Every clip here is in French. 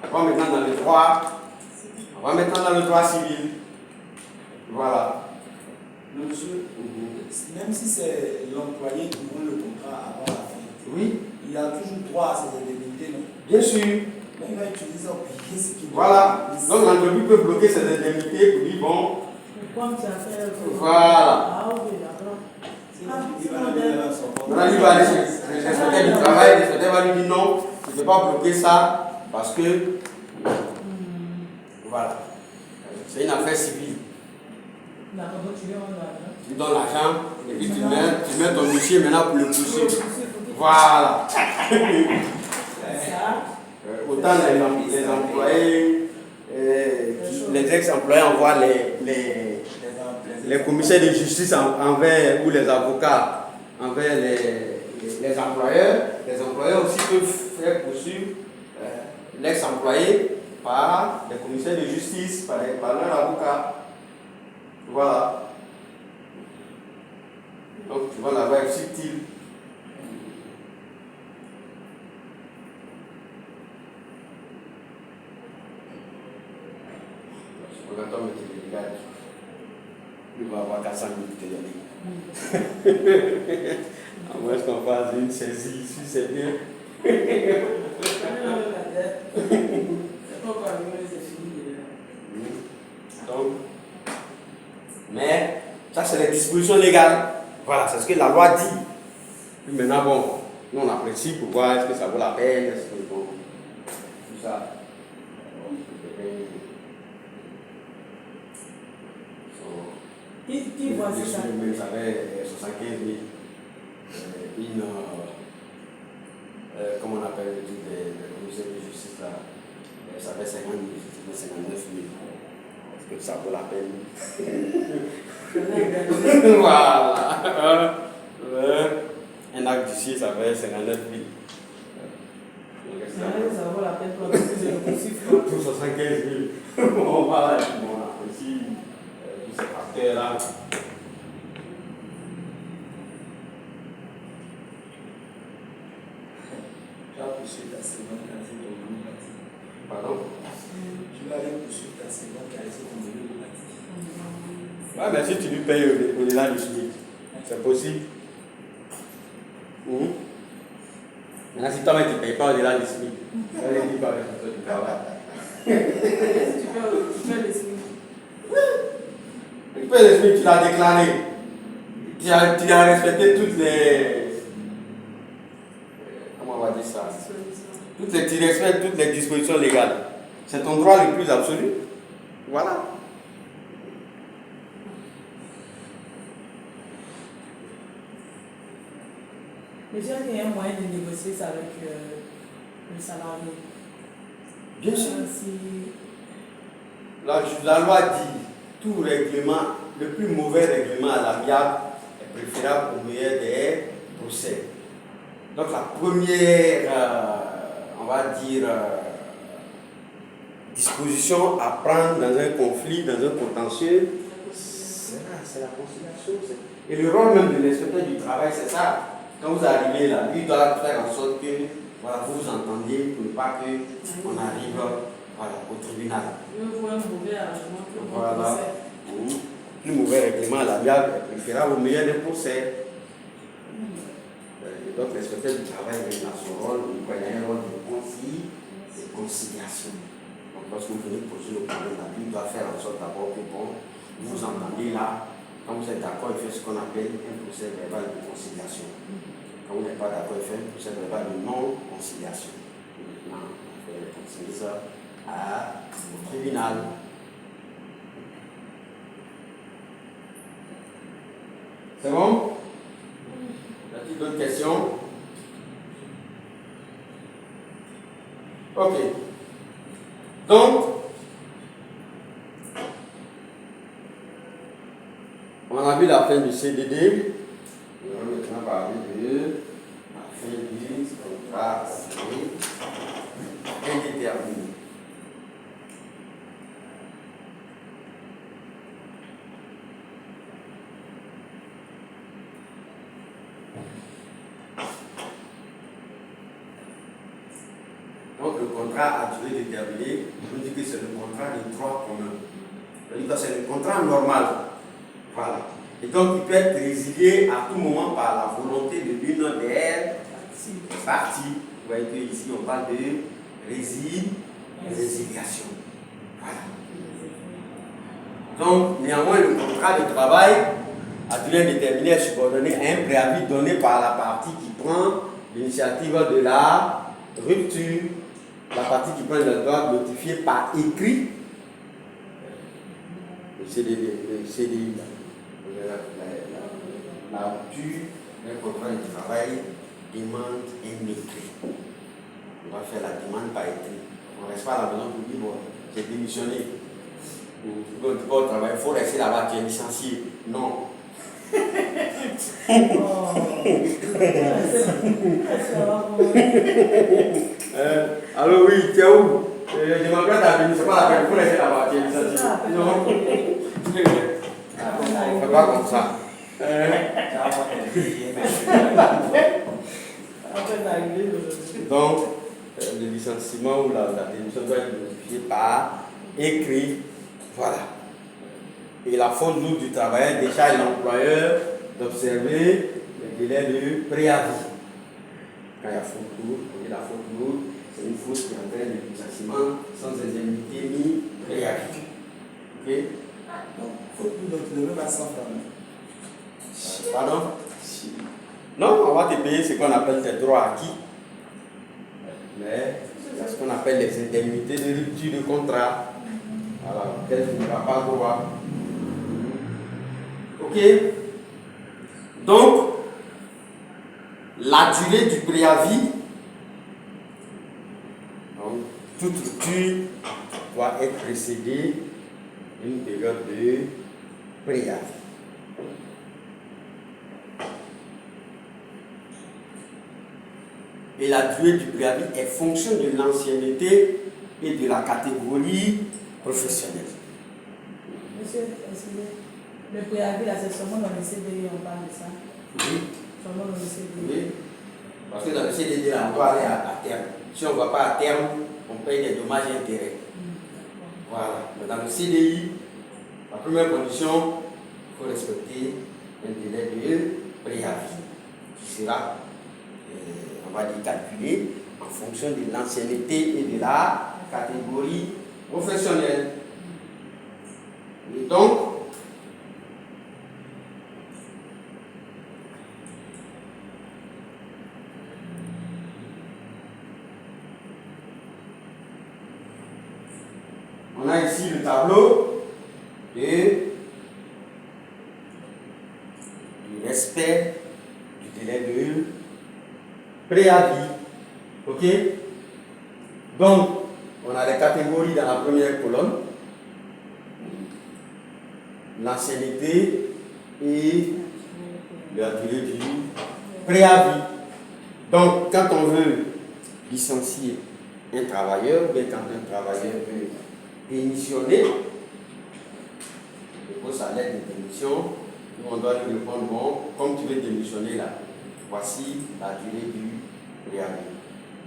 On va maintenant dans le droit. On va maintenant dans le droit civil. Voilà. Monsieur, même si c'est l'employé qui ouvre le contrat avant la fin, oui, il a toujours droit à ses indemnités, non? Bien sûr. Mais il va utiliser ça pour payer ce qu'il doit. Voilà. Donc l'entreprise peut bloquer ses indemnités pour dire bon. Comme tu as fait. Voilà. Ah oui, d'accord. Maintenant, il va aller chez l'inspecteur du travail, l'inspecteur va lui dire non, tu ne peux pas bloquer ça parce que. Voilà. C'est une affaire civile. Tu donnes l'argent et puis tu mets ton dossier maintenant pour le pousser. Voilà. Autant les employés, les ex-employés envoient les commissaires de justice envers, ou les avocats envers les employeurs. Les employeurs aussi peuvent faire poursuivre l'ex-employé par les commissaires de justice, par leur avocat. Voilà. Donc tu vas la voir subtil. Quand on met les gars, il va avoir 400 minutes de donner. À moins qu'on fasse une saisie ici, c'est bien. Donc, mais ça c'est les dispositions légales. Voilà, c'est ce que la loi dit. Puis maintenant, bon, nous on apprécie pour voir est-ce que ça vaut la peine, est-ce que bon, tout ça. Qui voit ça? Ça avait 75 000. Comment on appelle le truc des commissaires de justice là? Ça fait 50 000, 59 000. Est-ce que ça vaut la peine? Voilà. Un acte d'huissier, ça fait 59 000. Ça vaut la peine pour le poursuivre. Pour 75 000. Bon, voilà, on apprécie tous ces facteurs-là. Tu vas poursuivre ta seconde qualité de l'eau bâtie. Pardon? Tu vas aller poursuivre ta seconde qualité de l'eau bâtie. Ouais, mais si tu lui payes au-delà du SMIC, c'est possible. Maintenant, si toi-même tu ne payes pas au-delà du SMIC, ça veut dire quoi avec le travail? Tu fais le SMIC. Tu payes le SMIC, tu l'as déclaré. Tu as respecté toutes les. Comment on va dire ça? Tu respectes toutes les dispositions légales. C'est ton droit le plus absolu. Voilà. Mais je qu'il y a un moyen de négocier ça avec le salarié. Bien sûr. Si... La loi dit tout règlement, le plus mauvais règlement à l'amiable est préférable au meilleur des procès. Donc la première, on va dire, disposition à prendre dans un conflit, dans un contentieux, c'est la conciliation. Et le rôle même de l'inspecteur du travail, c'est ça. Quand vous arrivez là, lui doit faire en sorte que voilà, vous vous entendiez pour ne pas qu'on arrive voilà, au tribunal. Voilà. Plus mauvais règlement à l'amiable est préférable au meilleur des procès. Donc l'inspecteur du travail a son rôle, il a un rôle de conciliation. Donc lorsque vous venez poser le problème, il doit faire en sorte d'abord que bon, vous vous entendez là, quand vous êtes d'accord, il fait ce qu'on appelle un procès verbal de conciliation. Quand vous n'êtes pas d'accord, il fait un procès verbal de non-conciliation. Maintenant, on fait continuer ça au tribunal. C'est bon? Y a-t-il d'autres questions? Ok. Donc, on a vu la fin du CDD. On va maintenant parler de la fin du contrat indéterminé. Donc le contrat à durée déterminée, on dit que c'est le contrat de droit commun. C'est-à-dire que c'est le contrat normal. Voilà. Et donc il peut être résilié à tout moment par la volonté de l'une des parties. Vous voyez qu'ici on parle de résiliation. Voilà. Donc néanmoins le contrat de travail à durée déterminée est subordonné à un préavis donné par la partie qui prend l'initiative de la rupture. La partie qui prend le droit de notifier par écrit le CDI, la rupture d'un contrat de travail demande un écrit. On va faire la demande par écrit. On ne reste pas à la maison pour dire bon, j'ai démissionné. Ou tu peux pas au travail, il faut rester là-bas, tu es licencié. Non. Alors oui, tu es où? Je m'appelle ta venue, c'est pas la peine, il faut rester là-bas, tu es licencié. Non. C'est pas comme ça. Donc, le licenciement ou la démission doit être notifié par écrit. Voilà. Et la faute lourde du travailleur décharge l'employeur d'observer le délai de préavis. Quand il y a faute lourde, on dit la faute lourde, c'est une faute qui entraîne le licenciement sans indemnité ni préavis. Ok? Donc, faute lourde, donc tu ne devais pas 100 francs. Pardon? Non, on va te payer ce qu'on appelle tes droits acquis. Mais c'est ce qu'on appelle les indemnités de rupture de contrat. Voilà, auquel tu n'auras pas droit. Ok? Donc, la durée du préavis, donc, toute rupture doit être précédée d'une période de préavis. Et la durée du préavis est fonction de l'ancienneté et de la catégorie professionnelle. Monsieur, le préavis, là, c'est seulement dans le CDI, on parle de ça. Oui. Seulement dans le CDI. Oui. Parce que dans le CDD, là, on doit aller à terme. Si on ne va pas à terme, on paye des dommages et intérêts. Voilà. Mais dans le CDI, la première condition, il faut respecter un délai de préavis qui sera, on va dire, calculé en fonction de l'ancienneté et de la catégorie professionnelle. Et donc, on a ici le tableau du respect du délai de préavis. Ok? Donc, on a les catégories dans la première colonne, l'ancienneté et la durée du préavis. Donc, quand on veut licencier un travailleur, bien quand un travailleur veut démissionner, il faut sa lettre de démission, nous on doit lui répondre, bon, comme tu veux démissionner là, voici la durée du préavis.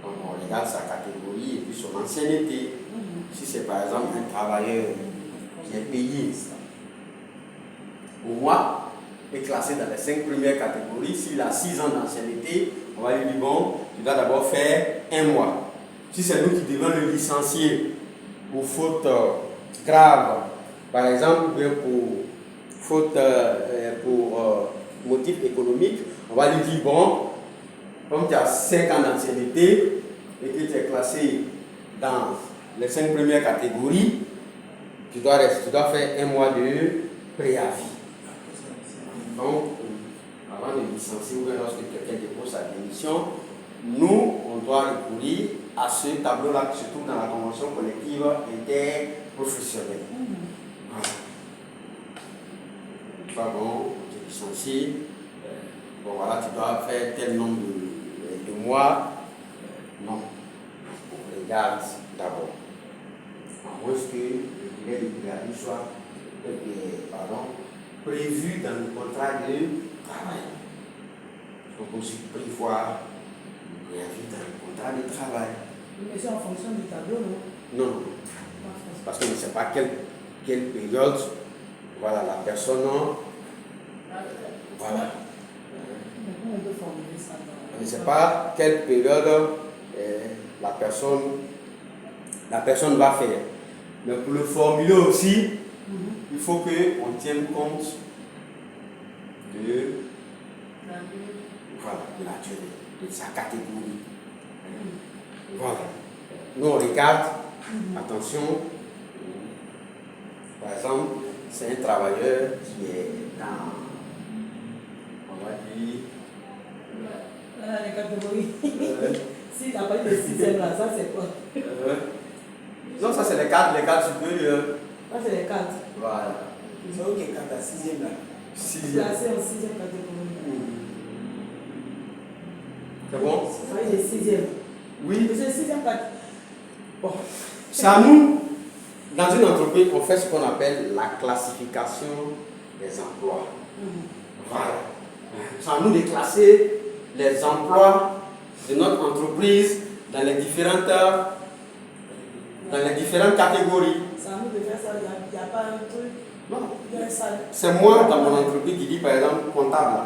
Donc on regarde sa catégorie et puis son ancienneté. Si c'est par exemple un travailleur qui est payé au mois, est classé dans les 5 premières catégories, s'il a 6 ans d'ancienneté, on va lui dire, bon, tu dois d'abord faire un mois. Si c'est nous qui devons le licencier pour faute grave, par exemple, bien pour faute pour motif économique, on va lui dire, bon, comme tu as 5 ans d'ancienneté et que tu es classé dans les 5 premières catégories, tu dois faire un mois de préavis. Donc, avant de licencier ou bien lorsque quelqu'un dépose sa démission, nous, on doit recourir à ce tableau-là qui se trouve dans la convention collective interprofessionnelle. Voilà. Pas bon, tu es licencié, bon voilà, tu dois faire tel nombre de mois. Non, on regarde d'abord. À moins que le délai de préavis soit prévu dans le contrat de travail. On peut aussi prévoir le préavis dans le contrat de travail. Mais c'est en fonction du tableau, non? Non, non. Parce qu'on ne sait pas quelle période, voilà, la personne, voilà. Comment on peut formuler ça? On ne sait pas quelle période la personne va faire. Mais pour le formuler aussi, il faut qu'on tienne compte de, voilà, de la durée, de sa catégorie. Voilà. Nous, on regarde, attention, par exemple, c'est un travailleur qui est dans, on va dire, les catégories. Si tu n'as pas eu de 6e là, ça c'est quoi? non, ça c'est les cadres supérieurs. Ça c'est les 4. Voilà. C'est ok quand tu as 6e là. Placé en 6e catégorie. C'est bon? Ça veut dire 6e. Oui. C'est 6e catégorie. Bon. C'est à nous, dans une entreprise, on fait ce qu'on appelle la classification des emplois. Voilà. C'est à nous de classer les emplois de notre entreprise dans les différentes catégories. C'est à nous de faire ça, il n'y a pas un truc. Non. Il y a un salle. C'est moi dans mon entreprise qui dit par exemple comptable,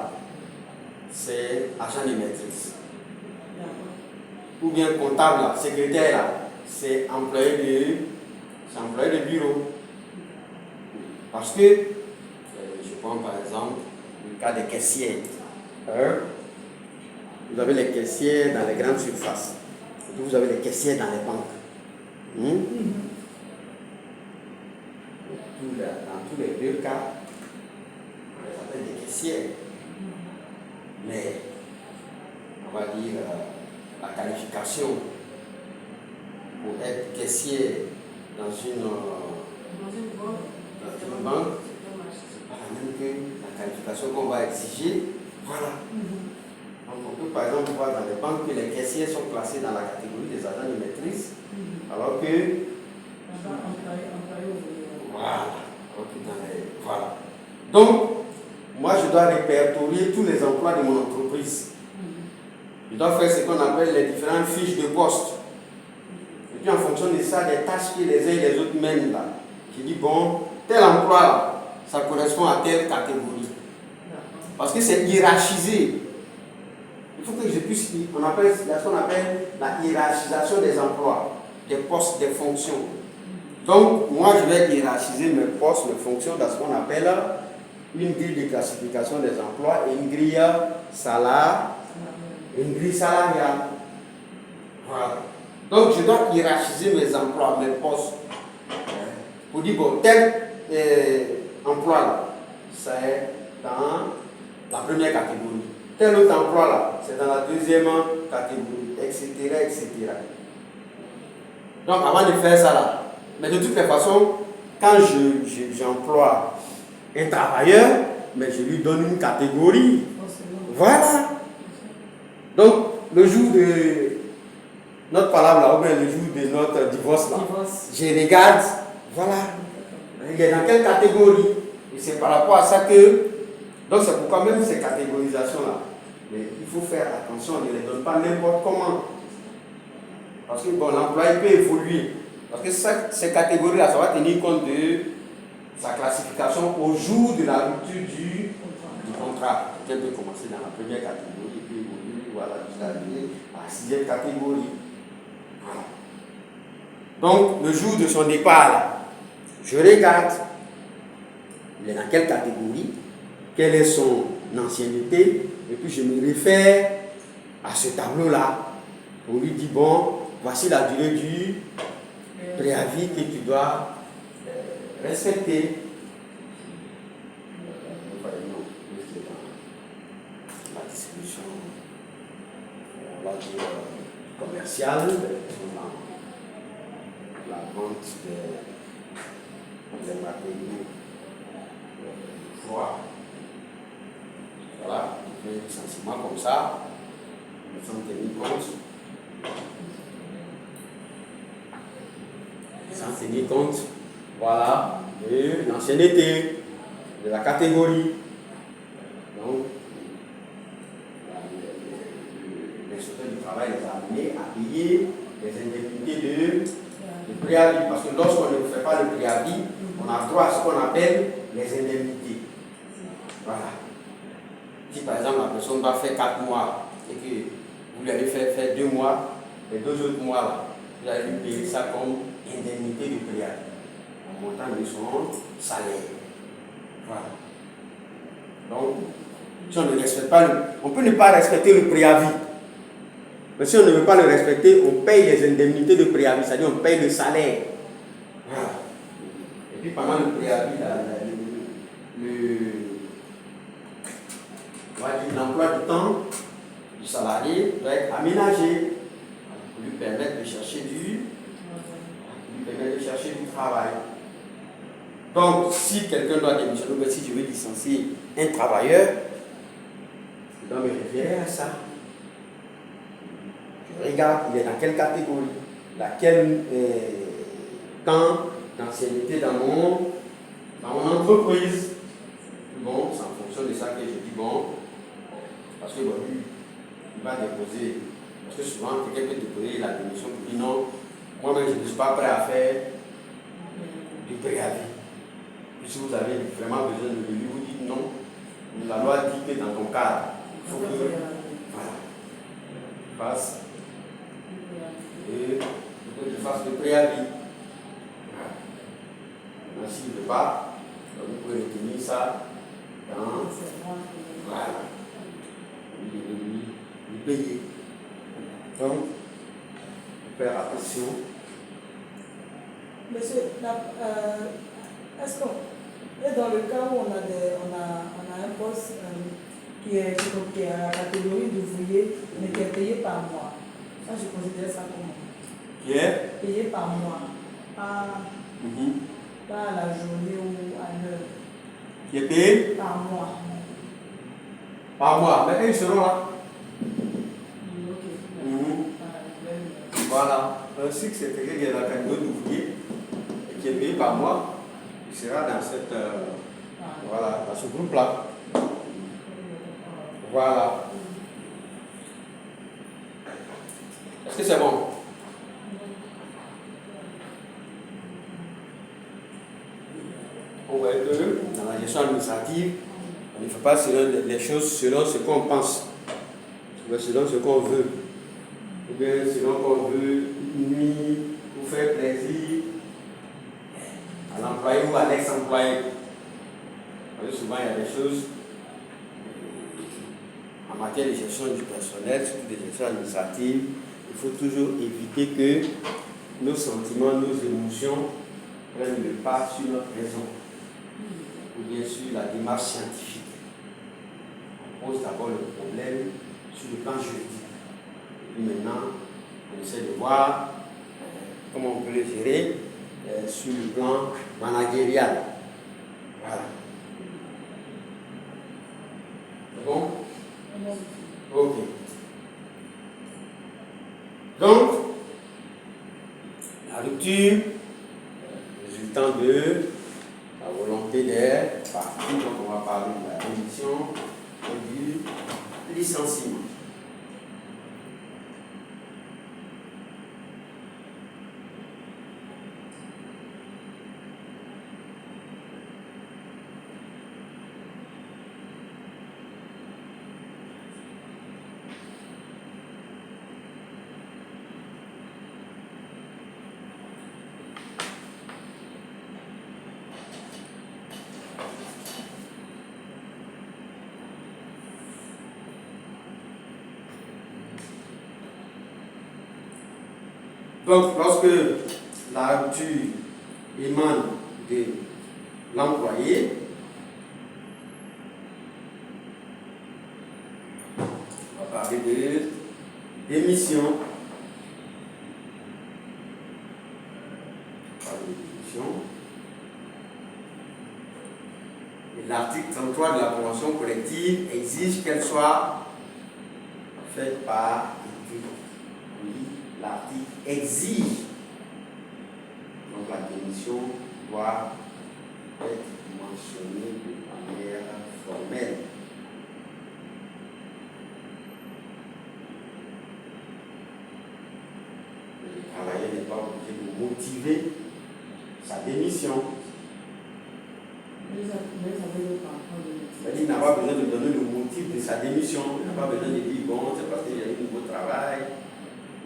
c'est agent de maîtrise. Ou bien comptable, secrétaire, c'est employé de bureau. Parce que, je prends par exemple le cas des caissiers. Vous avez les caissiers dans les grandes surfaces. Et puis vous avez les caissiers dans les banques. Dans tous les deux cas, on les appelle des caissiers. Mais, on va dire, la qualification pour être caissier dans une banque, c'est pas la même que la qualification qu'on va exiger. Voilà. Donc on peut par exemple voir dans les banques que les caissiers sont classés dans la catégorie des agents de maîtrise, alors que voilà. Donc, moi je dois répertorier tous les emplois de mon entreprise. Je dois faire ce qu'on appelle les différentes fiches de poste. Et puis en fonction de ça, des tâches que les uns et les autres mènent là. Je dis bon, tel emploi là, ça correspond à telle catégorie. Parce que c'est hiérarchisé. Il faut que je puisse, on appelle ce qu'on appelle la hiérarchisation des emplois, des postes, des fonctions. Donc, moi, je vais hiérarchiser mes postes, mes fonctions dans ce qu'on appelle une grille de classification des emplois et une grille salariale. Voilà. Donc, je dois hiérarchiser mes emplois, mes postes. Pour dire, bon, tel emploi là, c'est dans la première catégorie. Tel autre emploi là, c'est dans la deuxième catégorie, etc., etc. Donc, avant de faire ça là, mais de toutes les façons, quand j'emploie un travailleur, mais je lui donne une catégorie. Voilà. Donc, le jour de notre palabre là, ou bien le jour de notre divorce là, je regarde, voilà, il est dans quelle catégorie. Et c'est par rapport à ça que, donc c'est pourquoi même ces catégorisations là, mais il faut faire attention, on ne les donne pas n'importe comment. Parce que bon, l'employé peut évoluer. Parce que ces catégories-là, ça va tenir compte de sa classification au jour de la rupture du contrat. Quelqu'un peut commencer dans la première catégorie et puis évoluer, voilà, jusqu'à arriver à la 6e catégorie. Voilà. Donc, le jour de son départ, là, je regarde, il est dans quelle catégorie, quelle est son ancienneté, et puis je me réfère à ce tableau-là pour lui dire, bon, voici la durée du préavis que tu dois respecter. La distribution, on va dire, commerciale, la vente des matériaux froids. Voilà, on fait un licenciement comme ça, nous sommes tenus compte. Sans tenir compte, voilà, de l'ancienneté, de la catégorie. Donc, l'inspecteur du travail les a amenés à payer les indemnités préavis, parce que lorsqu'on ne fait pas le préavis, on a droit à ce qu'on appelle les indemnités. Voilà. Si par exemple la personne va faire 4 mois et que vous lui avez fait 2 mois, les 2 autres mois là, vous allez lui payer ça comme indemnité de préavis, en montant de son salaire. Voilà. Donc, si on ne respecte pas on peut ne pas respecter le préavis. Mais si on ne veut pas le respecter, on paye les indemnités de préavis, c'est-à-dire on paye le salaire. Voilà. Et puis pendant le préavis, l'emploi du temps du salarié doit être aménagé pour lui permettre de chercher du travail. Donc, si quelqu'un doit démissionner, si je veux licencier un travailleur, je dois me référer à ça. Je regarde, il est dans quelle catégorie, laquelle temps d'ancienneté dans mon entreprise. Bon, c'est en fonction de ça que je dis bon, parce que bon, lui, il va déposer, parce que souvent quelqu'un peut déposer la démission pour dire non, moi-même je ne suis pas prêt à faire du préavis. Puis si vous avez vraiment besoin de lui, vous dites non, la loi dit que dans ton cadre, il faut que voilà, fasse tu fasses le préavis. Voilà. S'il ne veut pas, vous pouvez retenir ça dans voilà. Lui payer. Donc, faire attention. Monsieur, est-ce que dans le cas où on a un poste qui est à la catégorie d'ouvrier, mais qui est payé par mois, ça je considère ça comment? Qui est payé par mois, pas à la journée ou à l'heure. Qui est payé par mois. Par mois, mais ils seront là. Okay. Voilà. Ainsi que c'est quelqu'un qui est dans la catégorie d'ouvrier et qui est payé par mois, il sera dans cette voilà, dans ce groupe-là. Voilà. Est-ce que c'est bon? On voit que dans la gestion administrative, on ne fait pas les choses selon ce qu'on pense, mais selon ce qu'on veut. Ou bien selon qu'on veut nuire ou faire plaisir à l'employé ou à l'ex-employé. Souvent, il y a des choses en matière de gestion du personnel, surtout de gestion administrative, il faut toujours éviter que nos sentiments, nos émotions prennent le pas sur notre raison, ou bien sur la démarche scientifique. On pose d'abord le problème sur le plan juridique. Et puis maintenant, on essaie de voir comment on peut le gérer sur le plan managérial. Voilà. C'est bon? Ok. Donc, la rupture résultant de la volonté des parties, donc on va parler de la démission et du licenciement. Donc, lorsque la rupture émane de l'employé, on va parler de démission. Et l'article 33 de la convention collective exige qu'elle soit faite par écrit. Oui, l'article exige. Donc la démission doit être mentionnée de manière formelle. Le travailleur n'est pas obligé de motiver sa démission. Il n'a pas besoin de donner le motif de sa démission. Il n'a pas besoin de dire, bon, c'est parce qu'il y a un nouveau travail,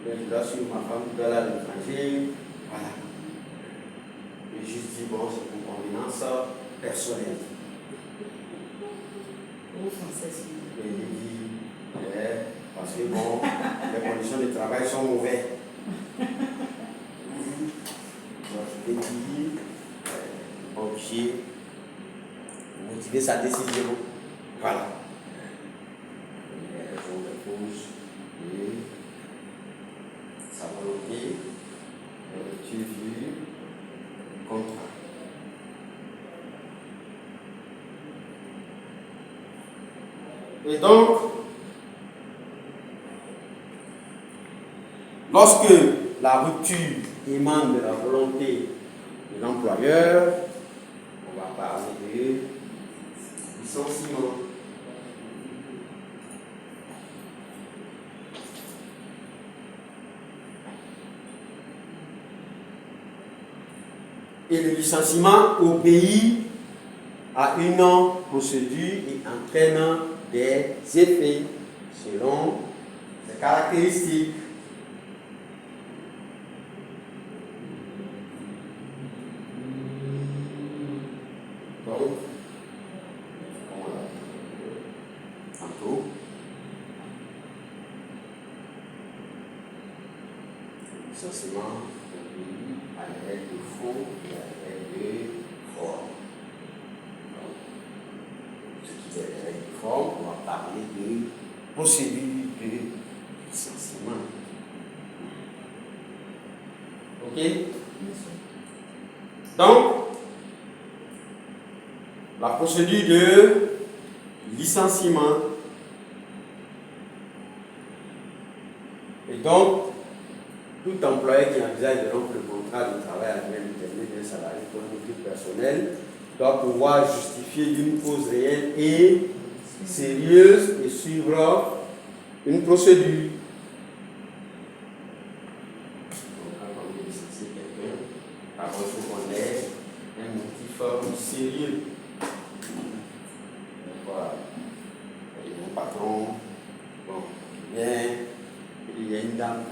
je dois suivre ma femme qui doit aller à l'étranger. Voilà. Et juste dire, bon, c'est pour convenance personnelle. Et il dit, parce que bon, les conditions de travail sont mauvaises. Donc, je vais dire, obligé de motiver sa décision. Voilà. On dépose et sa volonté tu vis contrat. Et donc, lorsque la rupture émane de la volonté de l'employeur, on va parler de licenciement. Et le licenciement obéit à une procédure et entraîne des effets selon ses caractéristiques. Donc, tantôt, licenciement obéit à la règle de fond et à la règle de forme. Ce qui est la règle de forme, on va parler de procédure de licenciement. Ok? Donc, la procédure de licenciement. Et donc, tout employé qui envisage de rompre le contrat de travail à lui-même déterminé d'un salarié pour un motif personnel doit pouvoir justifier d'une cause réelle et sérieuse et suivre une procédure. Donc, quand on veut licencier quelqu'un, d'abord il faut qu'on ait un motif sérieux. Voilà. Il y a un patron, bon, il y a une dame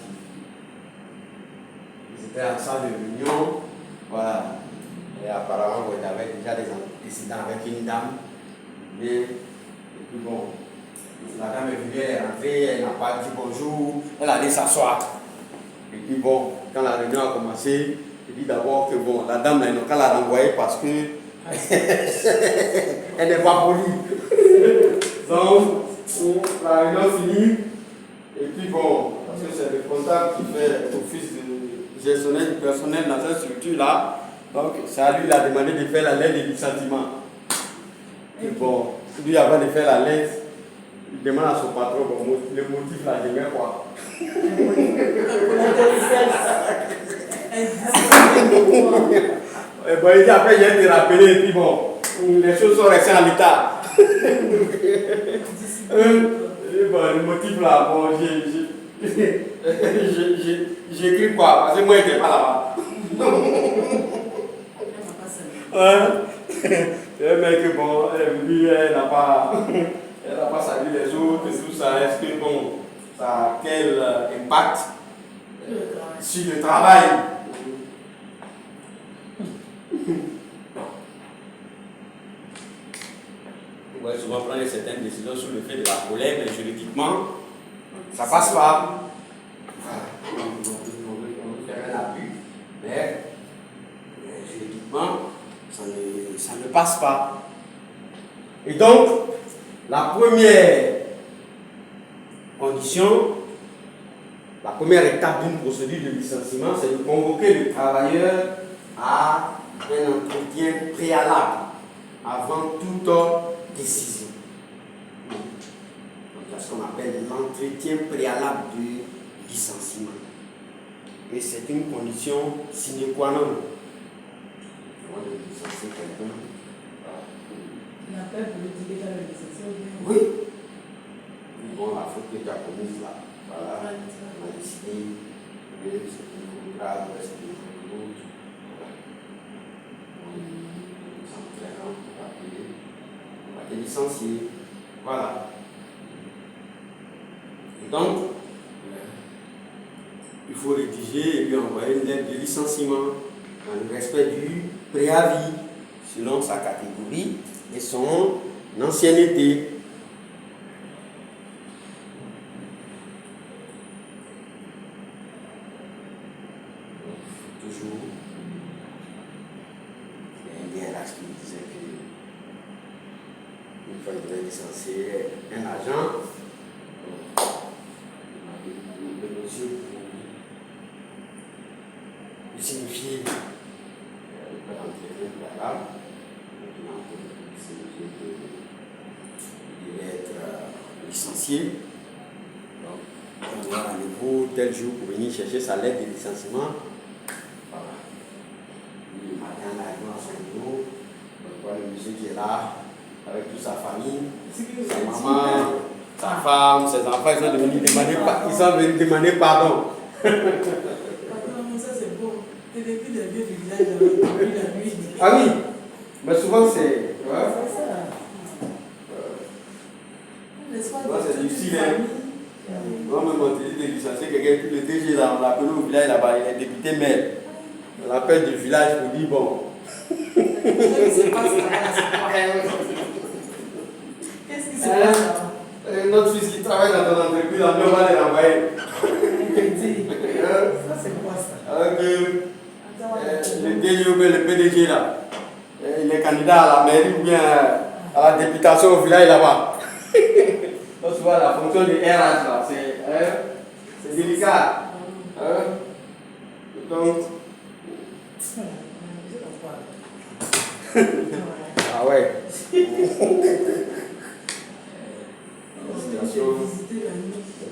qui était en salle de réunion, voilà. Et apparemment, il avait déjà des antécédents avec une dame. Mais, et puis bon, la dame est venue, elle est rentrée, elle n'a pas dit bonjour, elle allait s'asseoir. Et puis bon, quand la réunion a commencé, il dit d'abord que bon, la dame, elle n'a l'a renvoyée parce que elle n'est pas polie. Donc, la réunion finit, et puis bon, parce que c'est le comptable qui fait office de gestionnaire du personnel dans cette structure-là, donc c'est à lui, il a demandé de faire la lettre de licenciement. Et bon, lui, avant de faire la lettre, il demande à son patron, bon, le motif là, je mets quoi? Et bon, il dit après, j'ai été rappelé, et puis bon, les choses sont restées en l'état. Et bon, le motif là, bon, j'écris quoi? Parce que moi, je n'étais pas là-bas. C'est un mec, bon, lui, elle n'a pas salué les autres et tout ça. Est-ce que, bon, ça a quel impact sur le travail? On va souvent prendre certaines décisions sous le fait de la colère, mais juridiquement, ça passe pas. Voilà. On veut faire un abus, mais juridiquement, ça ne passe pas. Et donc, la première condition, la première étape d'une procédure de licenciement, c'est de convoquer le travailleur à un entretien préalable avant toute décision. Donc, il y a ce qu'on appelle l'entretien préalable du licenciement. Et c'est une condition sine qua non. Avant de licencier quelqu'un. Il appelle pour lui dire que tu as le licencié. Oui. Bon, la faute que tu as commise là. Voilà. On a décidé que c'est une grave, c'est une licencié. Voilà. Et donc, il faut rédiger et lui envoyer une lettre de licenciement dans le respect du préavis selon sa catégorie et son ancienneté. Toujours, il y a un DRH qui me disait que une fois qu'il devait licencier un agent, le monsieur pour signifier le préalable, il devait être licencié. Donc, on a rendez-vous tel jour pour venir chercher sa lettre de licenciement. Voilà. Le matin, on arrive à son bureau, on voit le monsieur qui est là, avec toute sa famille, sa maman, sa femme, ses enfants, ils sont venus demander pardon. Ça c'est beau. C'est depuis le vieux du village, depuis la nuit. Ah oui, mais souvent c'est. Ouais. C'est ça. Souvent c'est difficile. Moi, même quand tu dis de licencier quelqu'un, le DG là, on l'appelle au village là-bas, il est député maire. On l'appelle du village pour dire bon. Qu'est-ce qui se passe là-bas? Qu'est-ce qui se passe là-bas? Notre fils qui travaille dans ton entreprise, on va les renvoyer. Ça c'est quoi ça? Alors que le DG ou le PDG là, il est candidat à la mairie ou bien à la députation au village là-bas. Donc tu vois la fonction du RH là, c'est délicat. Donc. Ah ouais.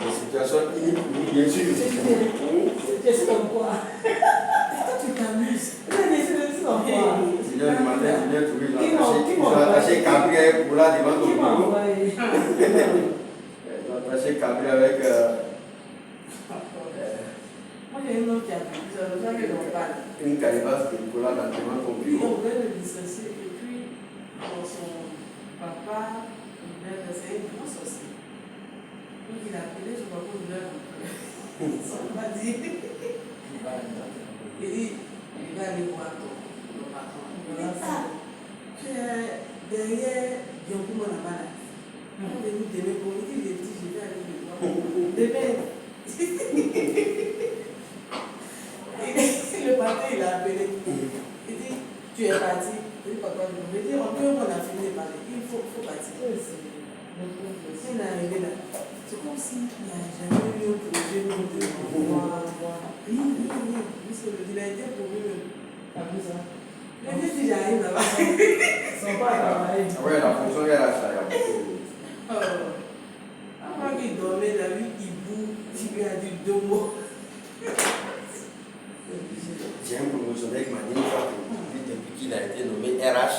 Des situations uniques, bien sûr. C'est comme quoi? Tu t'amuses. C'est comme quoi? Tu viens du matin, tu viens trouver, ils ont attaché Gabriel pour là devant ton bureau. Ils ont attaché Gabriel avec. Moi j'ai une autre qui a pris, ça que l'on parle. Une calebasse de Nicolas devant ton Puis bureau. on voulait le licencier et puis son papa, c'est une grosse aussi. Donc il a appelé son papa de l'heure. Ça m'a dit. Il dit, il va aller voir ton patron. Il dit, ah, tu es derrière Dioncouma là-bas. On est venu demain pour lui dire, je vais aller le voir. Demain. Le matin, il a appelé. Il dit, tu es parti. Il dit, papa, je me dis, on a fini de parler. Il faut partir. Il est arrivé là. C'est comme s'il n'y a jamais eu un projet de voir. Il a été pour lui. Le vieux dit, j'arrive là-bas. Son père travaille. Oui, la fonction est là, ça y a avant qu'il dormait, il a vu Ibou, il lui a dit 2 mots. J'ai un promotionnaire qui m'a dit une fois que depuis qu'il a été nommé RH,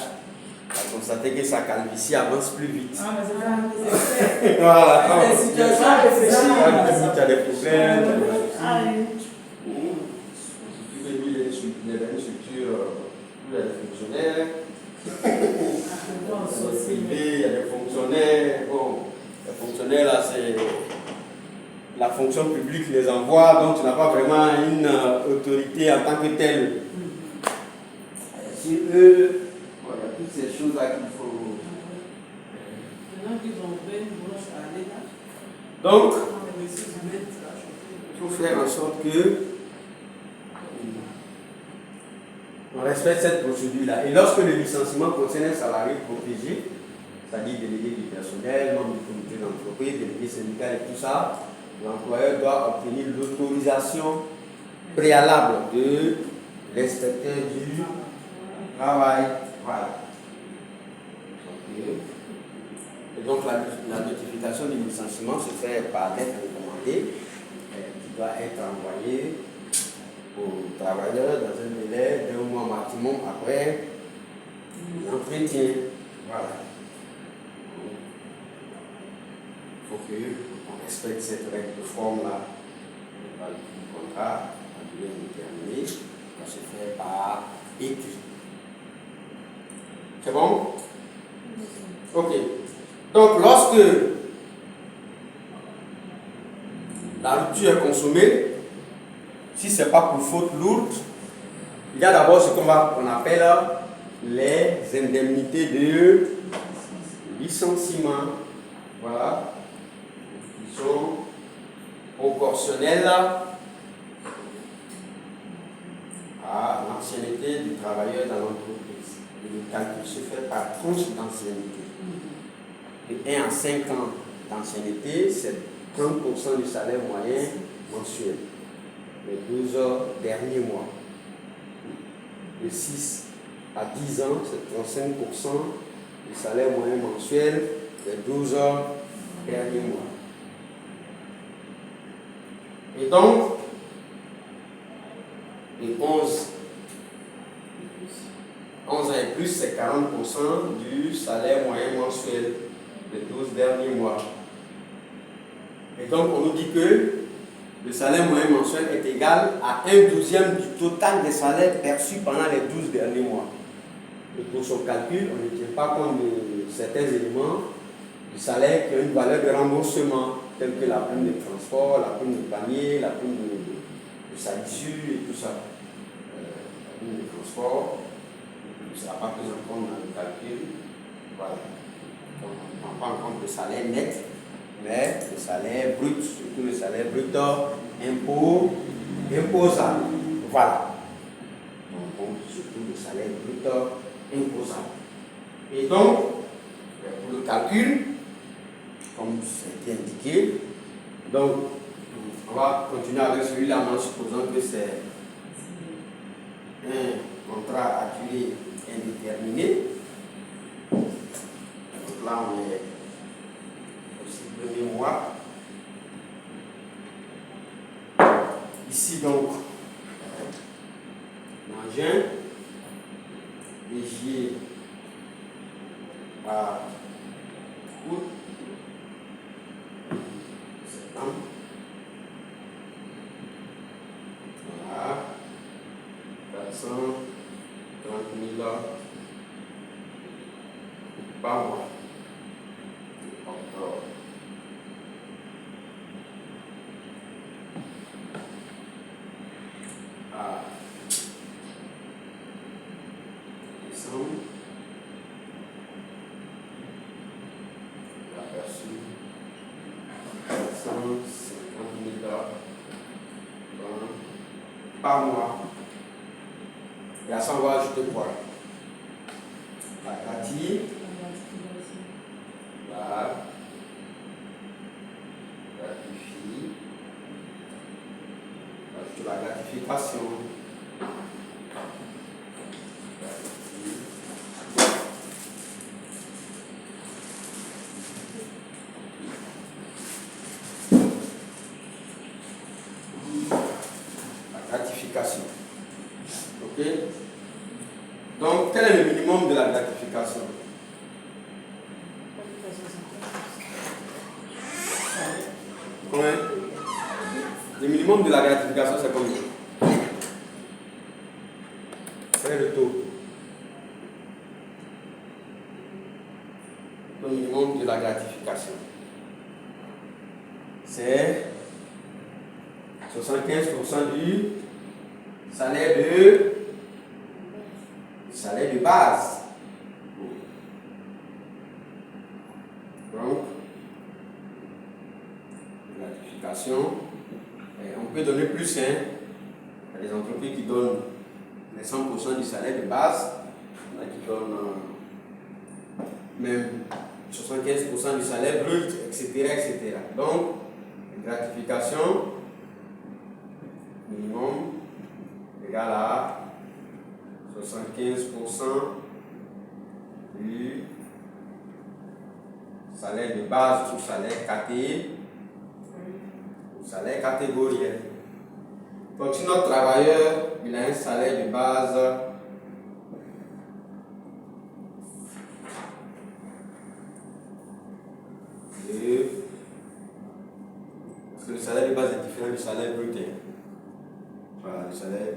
il a constaté que sa calvitie avance plus vite. Ah, mais c'est ça. Voilà. Les situations réfléchies. Tu as des problèmes. Ah oui. Il y a une structure où il y a des fonctionnaires. Il y a des fonctionnaires. Bon, les fonctionnaires là, c'est. La fonction publique les envoie, donc tu n'as pas vraiment une autorité en tant que telle. Si eux, bon, il y a toutes ces choses-là qu'il faut. Maintenant qu'ils ont fait une branche à l'État. Donc, il faut faire en sorte que on respecte cette procédure-là. Et lorsque le licenciement concerne un salarié protégé, c'est-à-dire délégué du personnel, membre du comité d'entreprise, délégué syndical et tout ça, l'employeur doit obtenir l'autorisation préalable de l'inspecteur du travail. Voilà. Et donc la notification du licenciement se fait par lettre recommandée qui doit être envoyée aux travailleurs dans un délai d'1 mois maximum après l'entretien. Voilà. Il faut qu'on respecte cette règle de forme-là. Le contrat, la durée déterminée, doit se faire par écrit. C'est bon? Ok. lorsque la rupture est consommée, si ce n'est pas pour faute lourde, il y a d'abord ce qu'on appelle les indemnités de licenciement. Voilà. Qui sont proportionnelles à l'ancienneté du travailleur dans l'entreprise. Le calcul se fait par tranche d'ancienneté. De 1 à 5 ans d'ancienneté, c'est 30% du salaire moyen mensuel. Les 12 derniers mois. De 6 à 10 ans, c'est 35% du salaire moyen mensuel des 12 derniers mois. Et donc, les 11 ans et plus, c'est 40% du salaire moyen mensuel des 12 derniers mois. Et donc, on nous dit que le salaire moyen mensuel est égal à 1/12 du total des salaires perçus pendant les 12 derniers mois. Et pour son calcul, on ne tient pas compte de certains éléments du salaire qui ont une valeur de remboursement, telle que la prime de transport, la prime de panier, la prime de salissure et tout ça. La prime de transport, ça n'a pas pris en compte dans le calcul. Voilà. Donc, on ne prend pas en compte le salaire net, mais le salaire brut, surtout le salaire brut imposable. Voilà. On compte surtout le salaire brut imposable. Et donc, pour le calcul, comme c'était indiqué, donc on va continuer avec celui-là en supposant que c'est un contrat à durée indéterminée. Donc là, on est au 6 mois. Ici, donc, en juin, et juillet à août, septembre. Voilà. 430 000 par mois. Octobre. Décembre. Aperçu 450 000 par mois. Et à ça, on va ajouter quoi? La gratie, la gratifie, ajouter la gratification. Gratification. Ok? Donc, quel est le minimum de la gratification? Combien? Le minimum de la gratification, c'est combien? C'est le taux. Le minimum de la gratification. C'est 75% du salaire de base. Donc, gratification. Et on peut donner plus, hein. Il y a des entreprises qui donnent les 100% du salaire de base. Il y en a qui donnent même 75% du salaire brut, etc., etc. Donc, gratification minimum égale à 75% du salaire de base ou salaire catégoriel. Donc si notre travailleur il a un salaire de base parce que le salaire de base est différent du salaire brut. Voilà, le salaire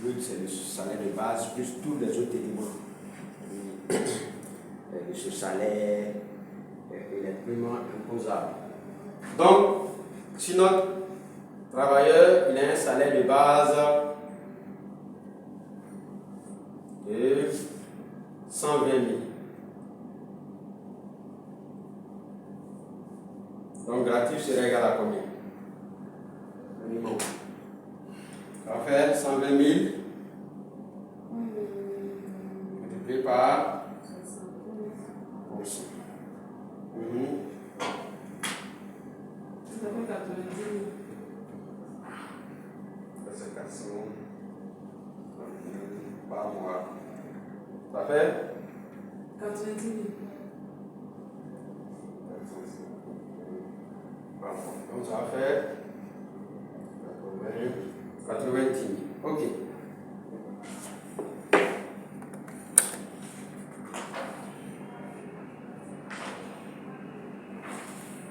brut c'est le salaire de base plus tous les autres éléments. Ce salaire, et les paiements imposables. Donc, si notre travailleur il a un salaire de base de 120 000. Donc, gratuit serait égal à combien? Minimum. On va faire 120 000 multiplié par 100%. Ça fait 90 000. C'est 400 par mois. Ça fait 90 000. Donc ça va faire 90 000. Ok.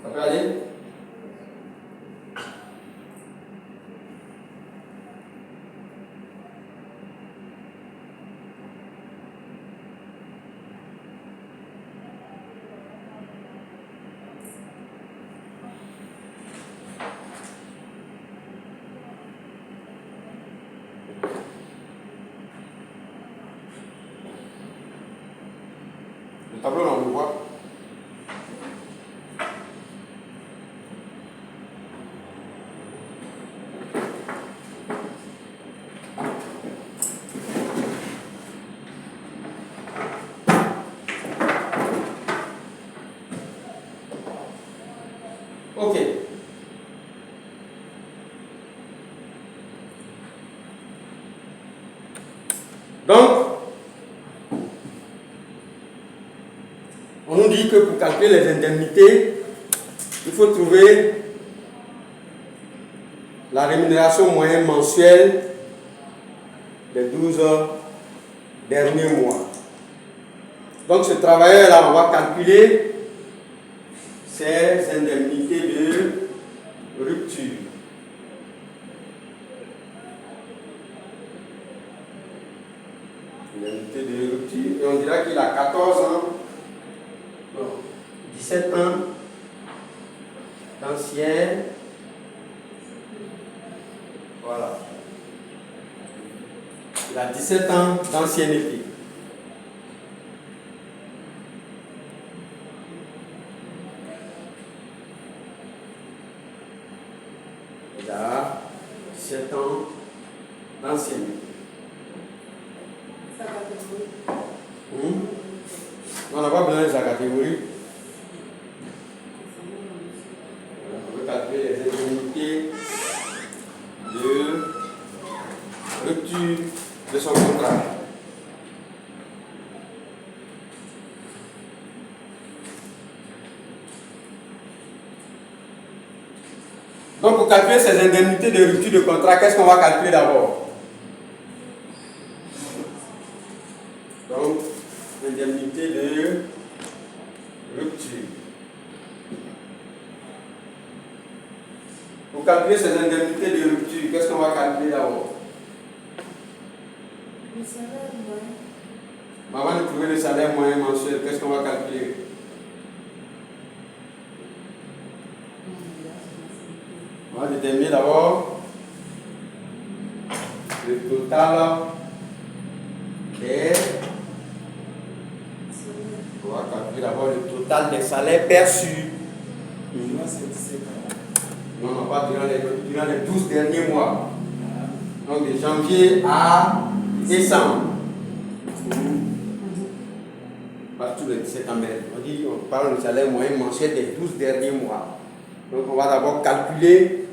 Ça peut aller? Le tableau, on le voit. Ok. Donc, on nous dit que pour calculer les indemnités, il faut trouver la rémunération moyenne mensuelle des 12 derniers mois. Donc, ce travailleur-là, on va calculer ses indemnités de rupture. Indemnité de rupture. Et on dira qu'il a 14 ans, non, 17 ans d'ancienne. Voilà. Il a 17 ans d'ancienneté. Il a 17 ans d'ancienneté. Sa catégorie. On n'a pas besoin de sa catégorie. On veut calculer les indemnités de rupture de son contrat. Donc, pour calculer ces indemnités de rupture de contrat, qu'est-ce qu'on va calculer d'abord? Donc, indemnité de rupture. Pour calculer ces indemnités de rupture, qu'est-ce qu'on va calculer d'abord? Le salaire moyen. Avant de trouver le salaire moyen mensuel, qu'est-ce qu'on va calculer? On va déterminer d'abord le total des. On va calculer d'abord le total des salaires perçus. Moi, c'est 17 ans. Non, pas durant les 12 derniers mois. Donc de janvier à décembre. Pas tous les 17 ans, mais on parle du salaire moyen mensuel des 12 derniers mois. Donc on va d'abord calculer.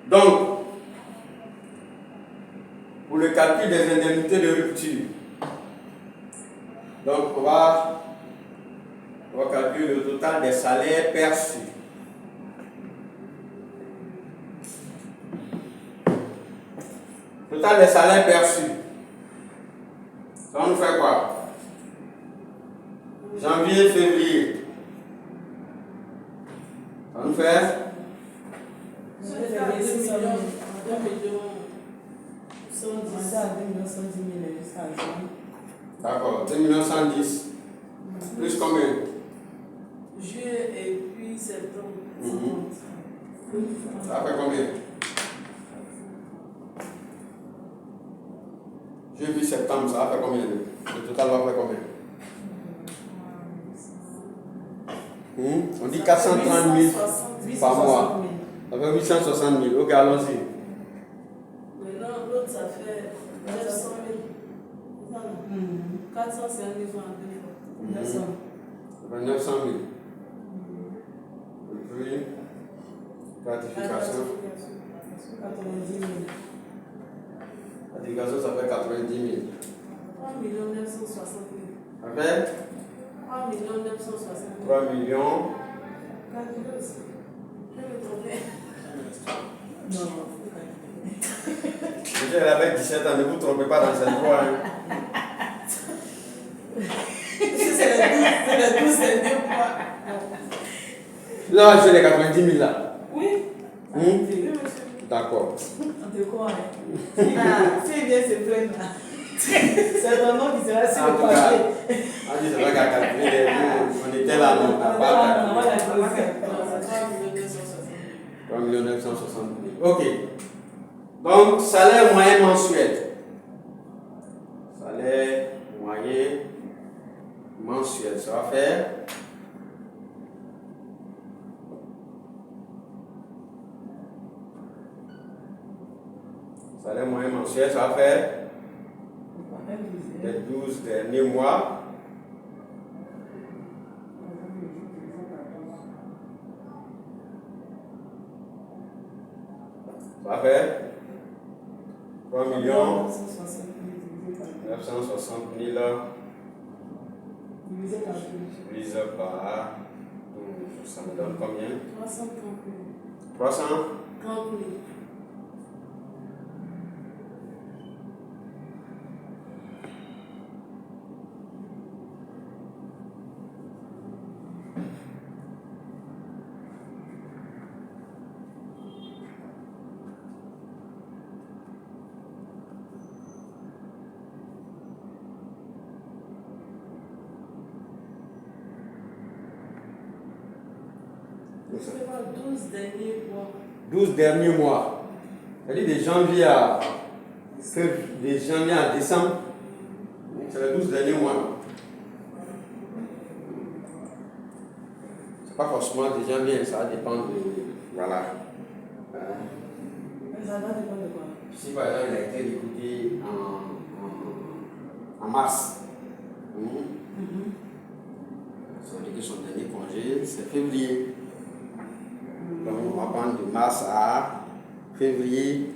Donc, pour le calcul des indemnités de rupture, donc on va calculer le total des salaires perçus. Total des salaires perçus. Ça nous fait quoi? Janvier, février. Ça nous fait? Ça fait 2 millions. 2 millions. 110 000. D'accord, 2 110 plus combien? Juillet et puis septembre. Ça fait combien? Juillet puis septembre, ça va faire combien? Le total va faire combien? On dit 430 000 par mois. Ça fait 860 000. Ok, allons-y. Maintenant, l'autre, ça fait 900 000. 400, c'est un niveau en 2 fois. 900. Ça fait 900 000. Et puis, gratification. 90 000. Gratification, ça fait 90 000. 3 960 000. Ça fait 3 960 000. 3 millions. Calculez aussi. Je vais me tromper. Non. Elle avait 17 ans, ne vous trompez pas dans cette voie. C'est le 12 derniers mois. Là, j'ai les 90 000 là. Oui. Hmm? Oui, monsieur. D'accord. On te croit, hein. Si il vient se plaindre là, c'est ton nom qui sera sur En le tout cas, papier. on dit c'est vrai qu'à calculer les coûts, on était là, non, on n'a pas calculé. 3 960 000. Ok. Donc, salaire moyen mensuel. Salaire moyen mensuel. Ça va faire. Salaire moyen mensuel, ça va faire les 12 derniers mois. Ça va faire 3 960 000 divisé par 12. Ça me donne combien? 330 000. 300? 30 000. C'est pas 12 derniers mois. 12 derniers mois. C'est-à-dire de janvier à décembre. C'est les 12 derniers mois. C'est pas forcément de janvier, ça dépend de. Voilà. Ça va dépendre de quoi? Si par exemple il a été recruté en mars. Ça veut dire que son dernier congé, c'est février. Donc on va prendre de mars à février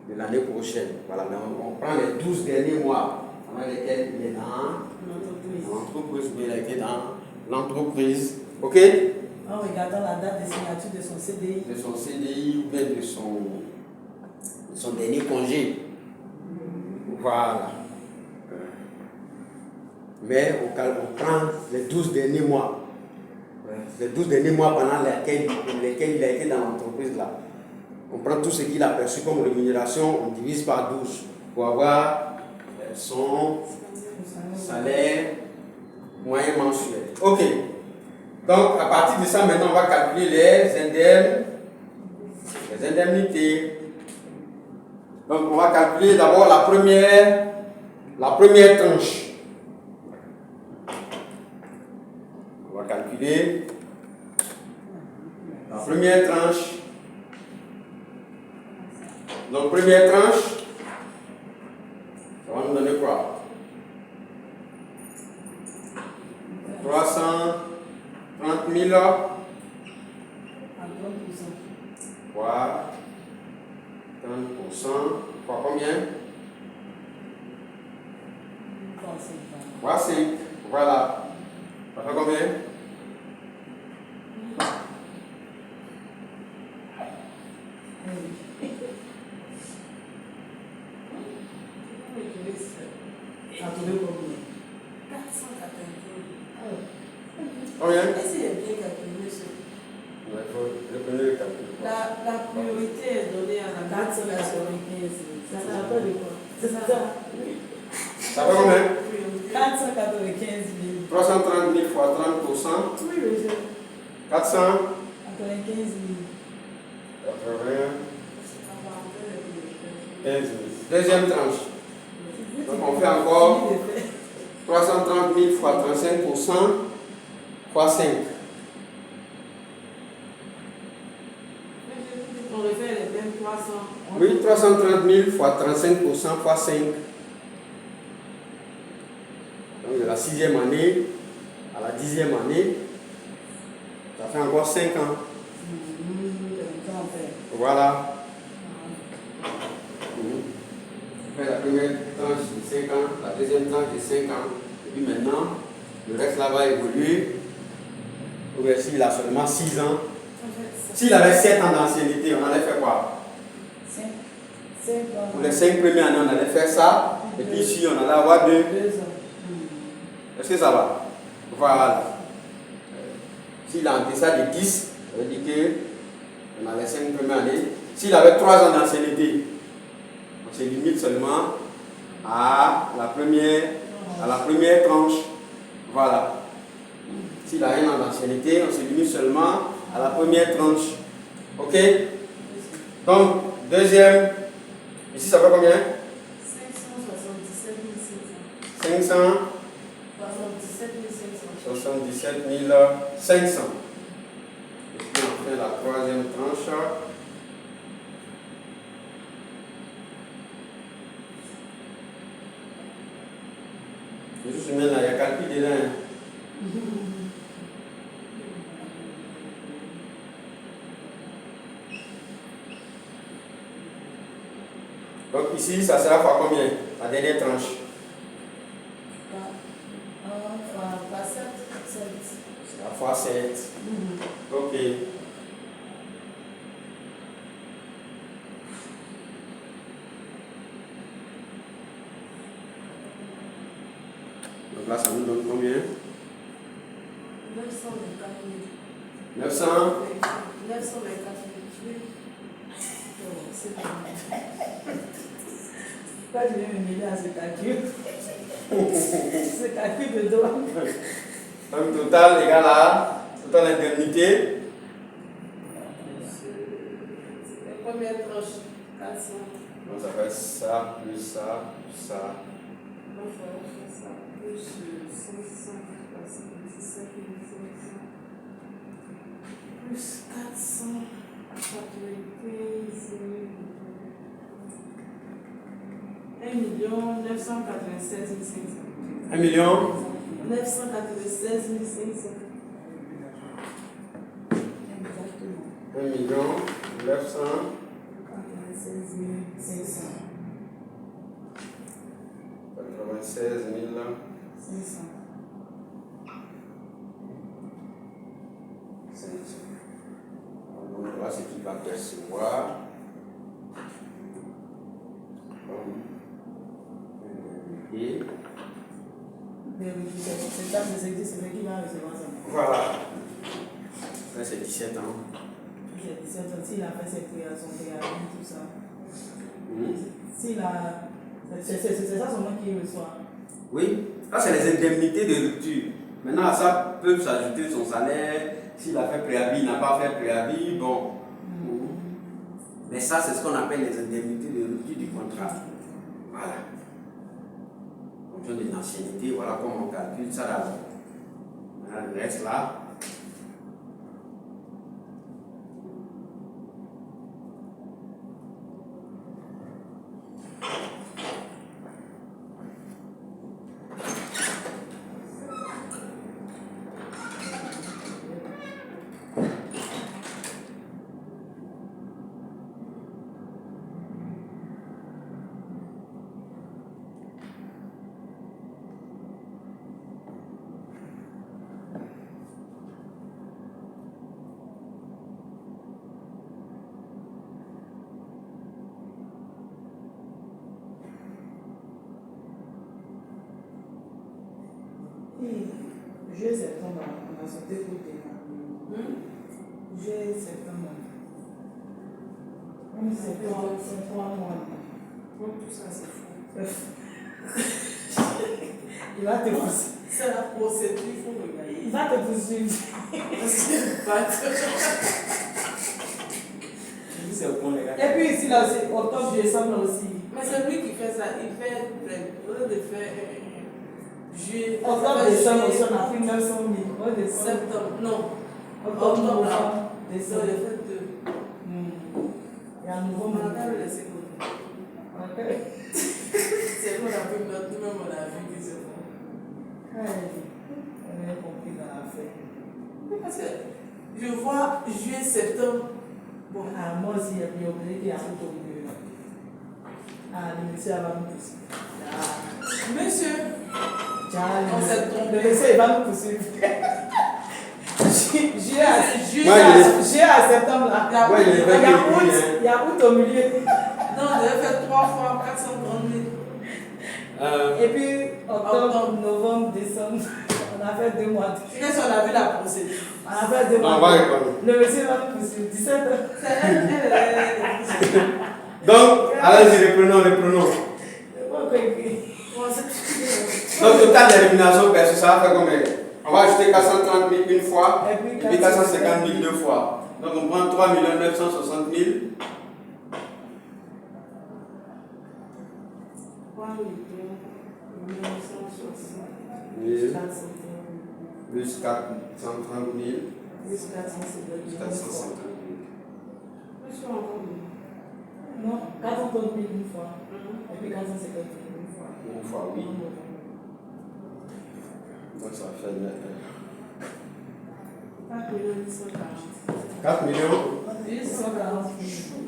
de l'année prochaine. Voilà, donc on prend les 12 derniers mois pendant lesquels il est dans l'entreprise, mais il a été dans l'entreprise. Ok? En regardant la date de signature de son CDI. De son CDI ou bien de son dernier congé. Voilà. Mais on prend les 12 derniers mois. Les 12 derniers mois pendant lesquels il a été dans l'entreprise là. On prend tout ce qu'il a perçu comme rémunération, on divise par 12 pour avoir son salaire moyen mensuel. Ok. Donc à partir de ça, maintenant on va calculer les indemnités. Donc on va calculer d'abord la première tranche. On va calculer la première tranche. Donc, première tranche, ça va nous donner quoi? 330 000 à 30%. Fois 30%. Fois combien? Fois 5. Voilà. Ça fait combien? Combien? Est-ce qu'il est bien calculé ça? La priorité est donnée à la 495. Ça n'a pas de quoi. C'est ça. Ça fait combien? Priorité 495 000. 330 000 fois 30%. Oui, je sais. 495 000. 000. Deuxième tranche. Donc on fait encore 330 000 fois 35% fois 5. On refait les mêmes 300. Oui, 330 000 fois 35% fois 5. Donc de la 6e année à la 10e année, ça fait encore 5 ans. Voilà. On fait la première tranche de 5 ans, la deuxième tranche de 5 ans. Et puis maintenant, le reste là va évoluer. S'il a seulement 6 ans. S'il avait 7 ans d'ancienneté, on allait faire quoi? 5 ans. Pour les 5 premières années, on allait faire ça. Et puis ici, on allait avoir 2 ans. Est-ce que ça va? Voilà. S'il a en deçà de 10, ça veut dire qu'on a les 5 premières années. S'il avait 3 ans d'ancienneté, on se limite seulement à la première tranche. Voilà. S'il a 1 an d'ancienneté, on se limite seulement à la première tranche. Ok? Donc, deuxième. Ici, ça fait combien? 577 500. 77 500. Et puis on fait la troisième tranche. Juste là, il y a calcul dedans. Donc ici, ça sera fois combien? La dernière tranche. C'est la fois 7. Ok. Donc là, ça nous donne combien? 900. 924 Pourquoi tu viens me mêler à ce calcul? Ce calcul de douane. Donc total égal à total indemnité. La première tranche, 400. Donc ça fait ça, plus ça, plus ça. Donc ça fait ça, plus 577 500, plus 495 000. 1 996 500. 1 million 996 500. Exactement. 1 million 900 96 96 000 500. 500. Donc voilà ce qu'il va percevoir. Et C'est ça, c'est qui va recevoir ça. voilà. Là, c'est 17 ans. C'est 17 ans. S'il a fait ses prières, son préavis, tout ça. Mmh. S'il a. C'est ça seulement qu'il reçoit. Oui, ça c'est les indemnités de rupture. Maintenant, à ça peut s'ajouter son salaire. S'il a fait préavis, il n'a pas fait préavis, bon. Mais ça, c'est ce qu'on appelle les indemnités de rupture du contrat. Voilà. En fonction de l'ancienneté, voilà comment on calcule ça d'abord. Voilà, le reste là. Juillet, septembre, on a sauté pour démarrer. Juillet, septembre. C'est 3 mois. Donc tout ça, c'est fou. Il va te pousser. C'est la procédure, il faut regarder. Il va te poursuivre. C'est bon, les gars. Et puis ici, là, c'est octobre, décembre aussi. Mais c'est lui qui fait ça. Il fait, au lieu de faire juillet, Octobre, décembre aussi, on a pris 900 000. Ouais, décembre. septembre, non. Octobre, novembre, Non, décembre. il fait deux. Et en On novembre, va le laisser comme ça. ok. C'est nous, on a pris notre, nous-mêmes, on a vu que c'est bon. On a compris dans l'affaire. Parce que je vois juillet, septembre. Bon, Ah, moi aussi, il y a bien oublié qu'il y a un autre au milieu. Ah, le monsieur va nous poursuivre. monsieur, Ah, on s'est trompé. le monsieur il va nous poursuivre. Juillet Moi, à septembre là. Il y a Ouais, il est Il y vrai a qu'il est août, bien. il y a août au milieu. Non, on avait fait 3 fois 430 000. Et puis octobre, novembre, décembre. On a fait 2 mois. Qu'est-ce qu'on a vu la procédure? On a fait 2 Non, mois. on va répondre. Le monsieur va nous poursuivre. 17 heures. C'est elle. Donc, allez-y, reprenons. C'est pas quoi écrit. Donc, total d'élimination, perso, ça va faire combien? On va ajouter 430 000 une fois, Et et puis puis 450 000 deux fois. Donc, on prend 3 960 000. 3 960 1000 400 plus 430 000 plus 450 plus 000. 450 000. Plus encore. Non, 430 000 une fois. Et puis 450 000 une fois. Une fois, oui. Donc, ça fait 4 840. 4 840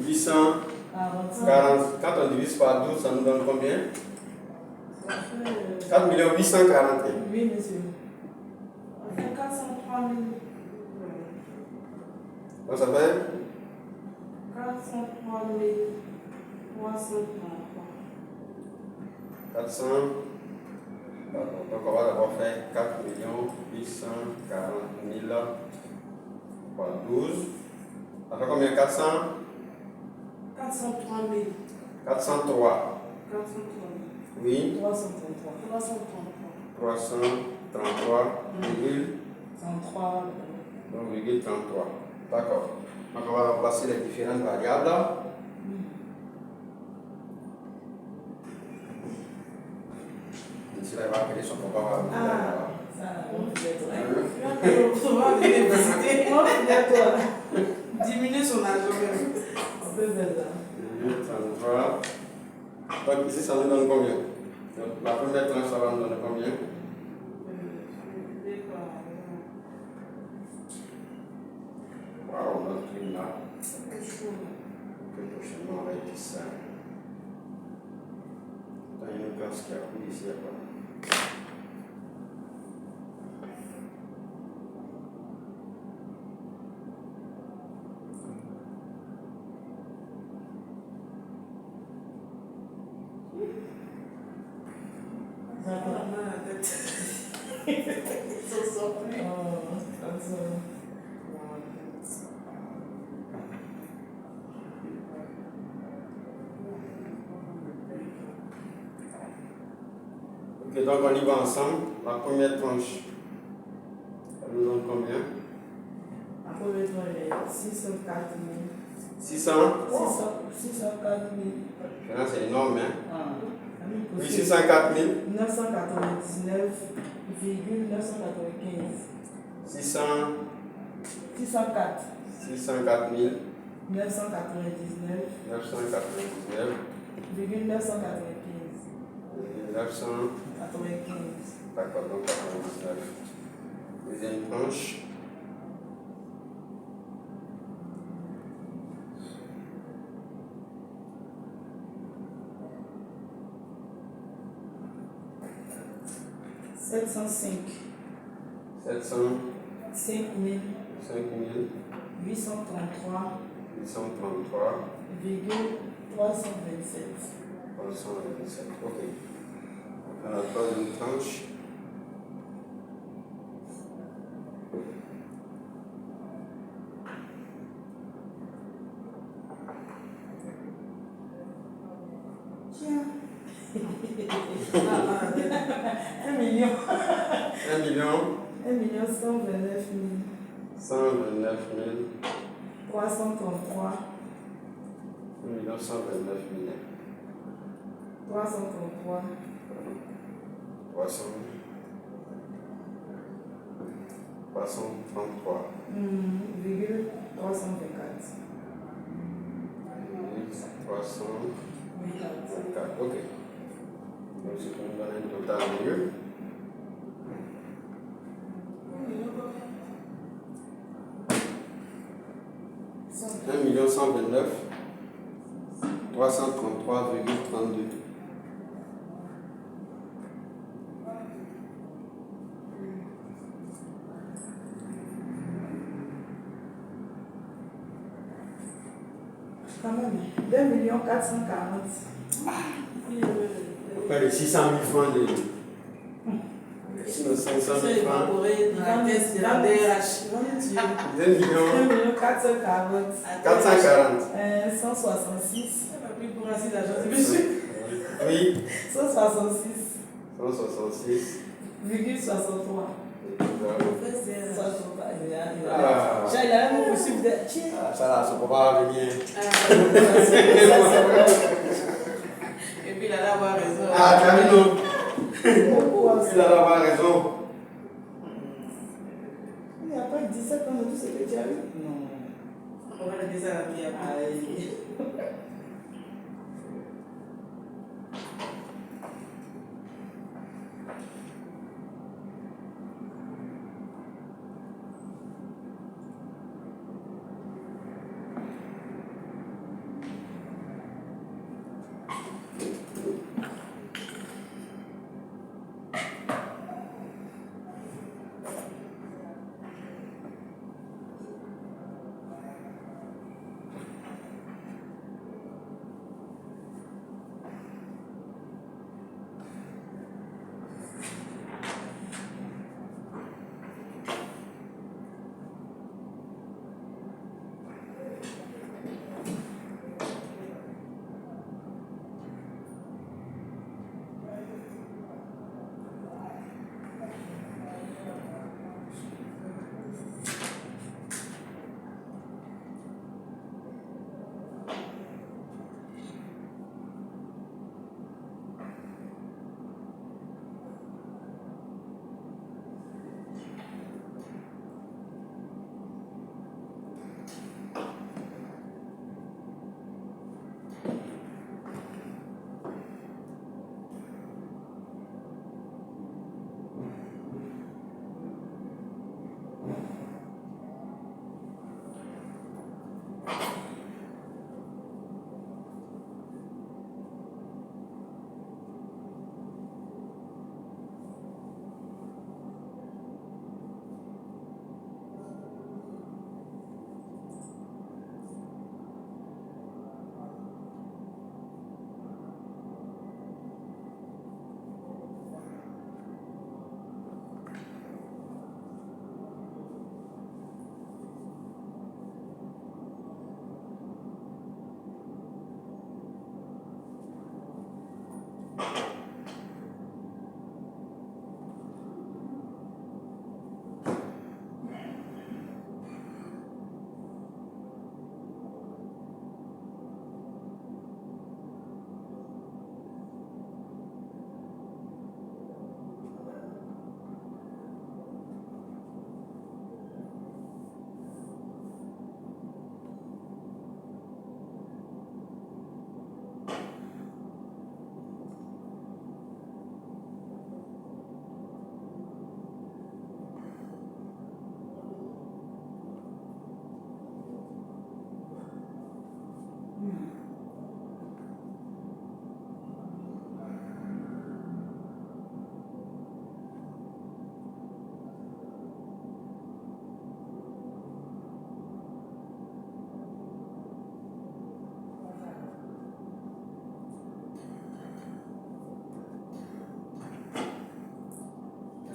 840. Quand on divise par 12, ça nous donne combien? Ça fait. 4 841. Oui, monsieur. Ça fait 403 000. Donc, ça fait 403 333. 400. D'accord. Donc, on va d'abord faire 4 840 000 par 12. Ça fait combien? 400? 403 000. 403. 403 Oui. 333. 333, virgule 33. donc, virgule 33. D'accord. Donc, on va remplacer les différentes variables. Ici, là, il va appeler son papa. Ah, ça, on fait toi. On va venir visiter. On fait toi. Diminuer son argent. On peut faire ça. Virgule 33. Donc, ici, ça nous donne combien? Donc, la première tranche, ça va nous donner combien? Waouh, notre truc là. Que prochainement, on va être ça. Dans une classe qui a pris ici, là. Ok, donc on y va ensemble. La première tranche, elle nous donne combien? La première fois, il est 604 000. 600? 604 000. Là, c'est énorme, hein? Ah. Oui, 604 000. 999,995. 600, 604 604 000, 999,995. 999, 900, d'accord, donc 99. Deuxième tranche. Sept cent 700, 5 5000, 833,327. 327. Ok. On a la troisième tranche. Tiens. 1 million. 1 million 1 million 129 129 333. 1 million 129 000. 333. 333. Virgule 324. 324. Ok. Donc, c'est pour nous donner un total mieux. 1 129 333,32. Quand même, 2 440. Après les 600 000 francs de. Sinon 500 000 francs. Évaporé dans la caisse de la DRH. 2 millions 2 440. 440. 166. Oui, pour ainsi d'argent, c'est monsieur. Oui. 166. 166. Virgule 63. Ah. Il a même possible de. Ça là, ça ne peut pas venir. Et puis il allait avoir raison. Ah, Camino. Il allait avoir raison. Il n'y a pas 17 ans de tout ce que tu as eu. Non. On va le dire ça à la vie après.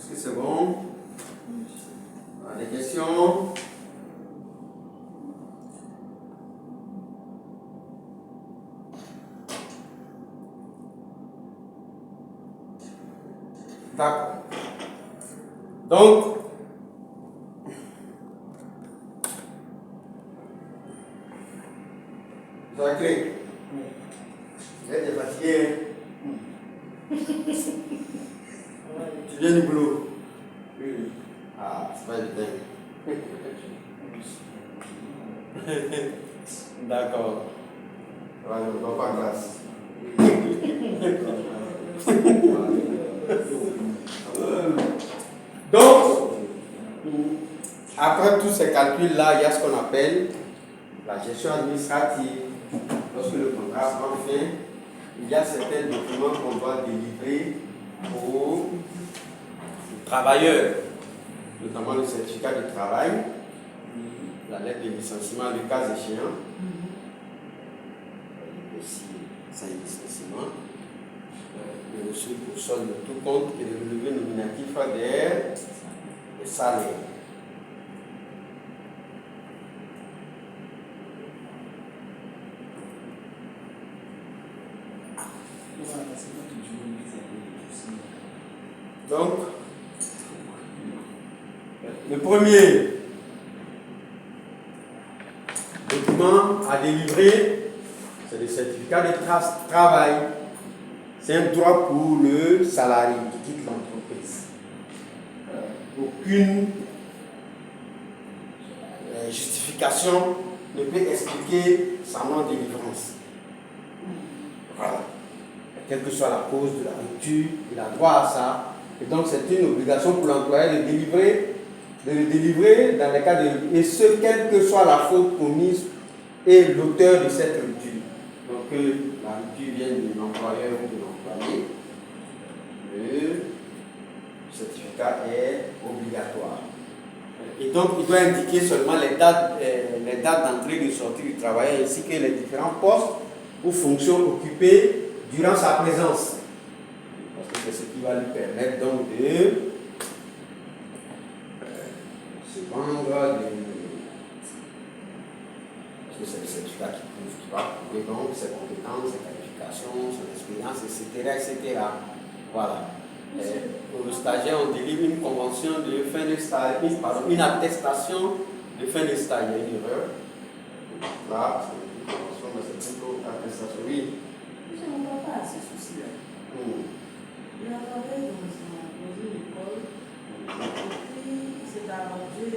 Est-ce que c'est bon? Des questions? D'accord. Donc, Sacré, vous êtes fatigué. Tu viens du boulot? Oui. Ah, c'est pas évident. D'accord. Ouais, on ne doit pas grâce. Donc, après tous ces calculs-là, il y a ce qu'on appelle la gestion administrative. Lorsque le contrat prend fin, il y a certains documents qu'on doit délivrer aux travailleurs, notamment le certificat de travail, la lettre de licenciement, le cas échéant, si c'est un licenciement, le reçu pour solde de tout compte et le relevé nominatif des salaires. Donc, le premier document à délivrer, c'est le certificat de travail. C'est un droit pour le salarié qui quitte l'entreprise. Aucune justification ne peut expliquer sa non-délivrance. Voilà. Quelle que soit la cause de la rupture, il a droit à ça. Et donc c'est une obligation pour l'employeur de le délivrer dans les cas de... Et ce, quelle que soit la faute commise et l'auteur de cette rupture. Donc que la rupture vienne de l'employeur ou de l'employé, le certificat est obligatoire. Et donc il doit indiquer seulement les dates d'entrée et de sortie du travailleur ainsi que les différents postes ou fonctions occupées durant sa présence. Parce que c'est ce qui va lui permettre donc de se vendre, parce que c'est le certificat qui va prouver donc ses compétences, ses qualifications, son expérience, etc. Voilà. Pour le stagiaire, on délivre une convention de fin de stage, une attestation de fin de stage. Il y a une erreur. Là, c'est une convention, mais c'est plutôt attestation. Oui. Je ne vois pas à ce souci-là. Il a travaillé dans une école, et puis il s'est arrangé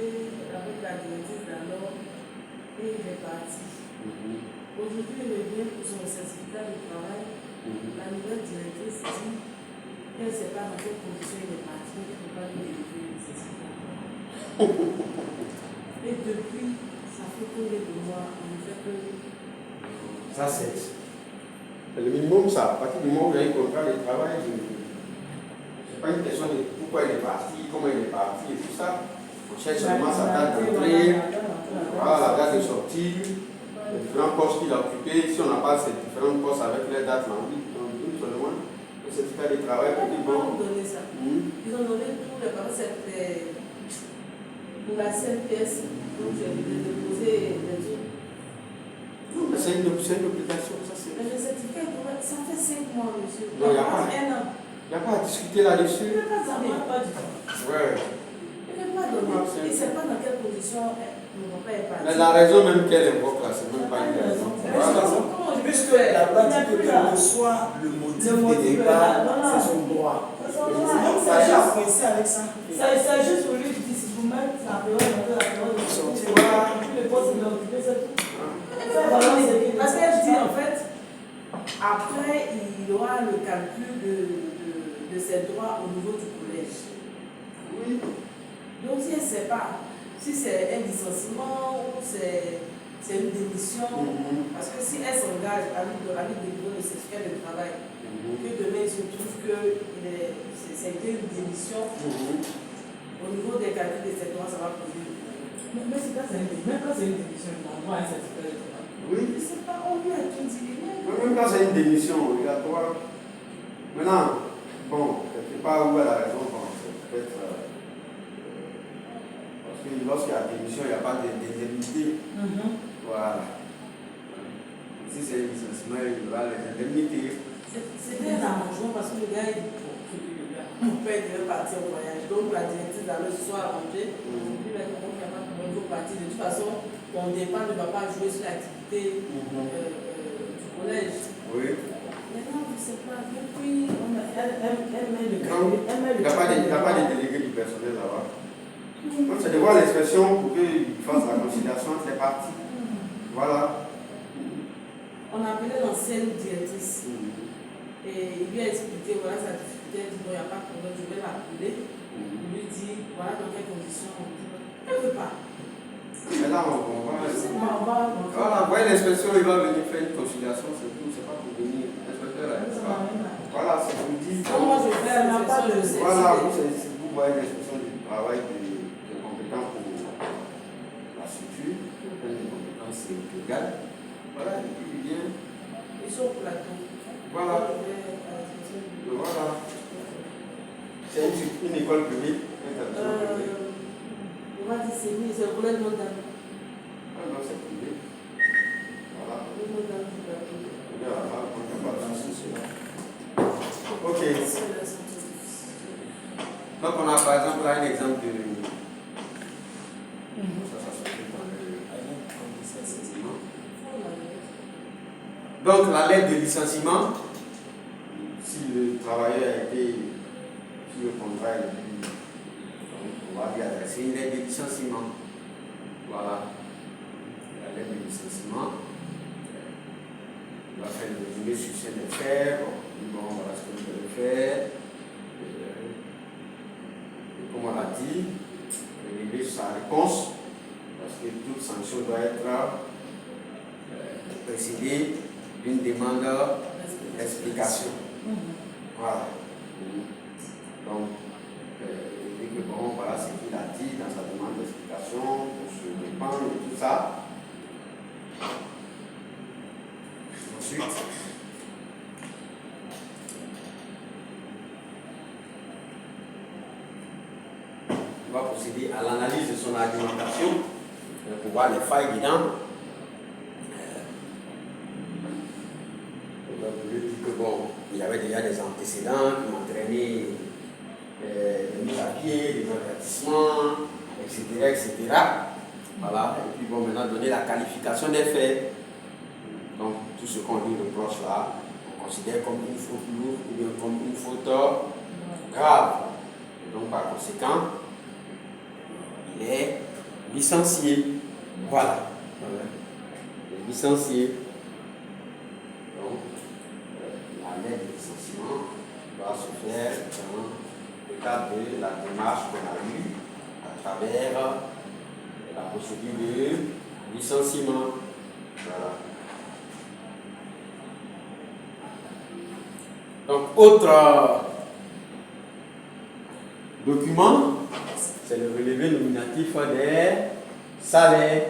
avec la directrice d'alors, et il est parti. Aujourd'hui, il revient pour son certificat de travail. La nouvelle directrice dit qu'elle ne sait pas dans quelle condition il est parti, qu'il ne peut pas lui délivrer le certificat. Et depuis, ça fait combien de mois, on ne fait que... Ça, c'est le minimum, ça. À partir du moment où il y a un contrat de travail, ce n'est pas une question de pourquoi il est parti, comment il est parti et tout ça. On cherche seulement sa date d'entrée, voilà, la date de sortie, les différents postes qu'il a occupés. Si on n'a pas ces différents postes avec les dates, on dit seulement le certificat de travail. Ils ont donné ça. Ils ont donné tous les parents, pour la CNPS, donc j'ai déposé les autres. C'est une obligation, ça c'est. Mais le certificat, ça fait 5 mois, monsieur. Non, il n'y a pas. 1 an. Il n'y a pas à discuter là-dessus. Il ne pas donné. Pas du tout. Ouais. Il ne pas donné. Il ne sait pas dans quelles conditions mon papa est parti. Mais la raison même qu'elle invoque là, c'est même pas une raison. Voilà. Puisque la pratique que reçoit le motif de départ, c'est son droit. Donc, ça j'ai apprécié avec ça. C'est juste pour lui qui dit, si vous mettez la période de sortie, le poste de l'occupé, c'est tout. Parce qu'elle dit en fait, après il y aura le calcul de ses droits au niveau du collège. Oui. Donc si elle ne sait pas si c'est un licenciement ou c'est une démission, parce que si elle s'engage à lui délivrer le certificat de travail, que demain il se trouve que c'était une démission, au niveau des calculs de ses droits, ça va poser. Mais c'est pas même quand c'est une démission, il a droit à un certificat de travail. Oui. Je ne sais pas, on lui a tout dit. Même quand c'est une démission, il a droit. Maintenant, bon, quelque part où elle a raison, bon, c'est peut-être. Parce que lorsqu'il y a démission, il n'y a pas d'indemnité. Voilà. Si c'est un licenciement, il y aura les indemnités. C'était un arrangement parce que le gars est pour que le gars. mon père devait partir au voyage. Donc la directrice avait ce soir arrangé. Puis il a dit, bon, il n'y a pas de problème, il faut partir. De toute façon, ton départ ne va pas jouer sur l'activité du collège. Oui. Maintenant, je ne sais pas. Depuis, elle met le Non, cahier. il n'y a pas de délégué du personnel là-bas. Donc c'est de voir l'expression pour qu'il fasse la conciliation entre les parties. Voilà. On a appelé l'ancienne directrice. Et il lui a expliqué, voilà sa difficulté. Elle dit, bon, il n'y a pas de problème, je vais l'appeler. Il lui dit, voilà dans quelles conditions. Elle ne veut pas. Mais là, on va. Je sais pas, on va. Voilà, voyez l'inspection, il va venir faire une conciliation, c'est tout, c'est pas pour venir. L'inspecteur là, c'est pas. Voilà, c'est pour dire. Moi, je fais l'inspection, je sais. Voilà, vous voyez l'inspection du travail des compétents pour la structure, des compétences légales. Voilà, et puis il vient. Ils sont au plateau. Voilà. Voilà. C'est une école publique. On va dire c'est mis, c'est le collège Notre-Dame. Ah non, c'est privé. Voilà. Le Notre-Dame du plateau. Ok. Donc on a par exemple là un exemple de. Donc la lettre de licenciement, si le travailleur a été, si le contrat est plus, on va lui adresser une lettre de licenciement. Voilà. La lettre de licenciement. On va faire le résumé sur ce qu'il faire. Bon, voilà ce que vous devez faire. Et comme on l'a dit, relever sa réponse, parce que toute sanction doit être précédée d'une demande d'explication. Voilà. Donc, il dit que bon, voilà ce qu'il a dit dans sa demande d'explication pour se répandre et tout ça. Ensuite, on va procéder à l'analyse de son argumentation pour voir les failles dedans. Je dis que bon, il y avait déjà des antécédents qui m'entraînaient des mises à pied, des avertissements, etc. Voilà. Et puis bon, maintenant donner la qualification des faits. Donc tout ce qu'on lui reproche là, on considère comme une faute lourde ou bien comme une faute grave. Et donc par conséquent, il est licencié. Voilà. Il est licencié. Donc, la lettre de licenciement va se faire dans le cadre de la démarche qu'on a eue à travers la procédure de licenciement. Voilà. Donc, autre document, c'est le relevé nominatif des salaires,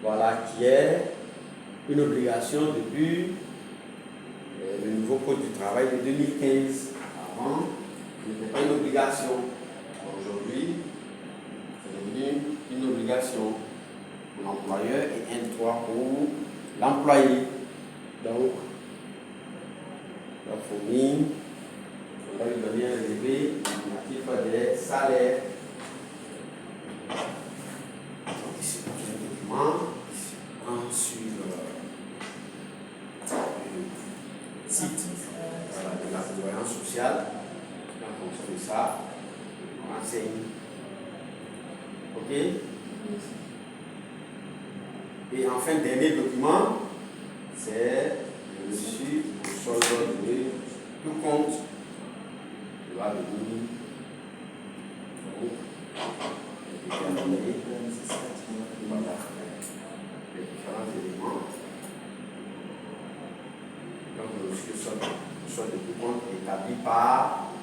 voilà, qui est une obligation depuis le nouveau code du travail de 2015. Avant, ce n'était pas une obligation. Aujourd'hui, c'est devenu une obligation pour l'employeur et un droit pour l'employé. Donc, la fournir, on va lui donner un relevé nominatif des salaires. Donc ici, un document sur le site de la prévoyance sociale. En fonction de ça, on enseigne. Ok? Et enfin, dernier document, c'est le reçu au solde de tout compte qui va venir déterminer voilà, les différents éléments. Donc le reçu au solde de tout compte établi par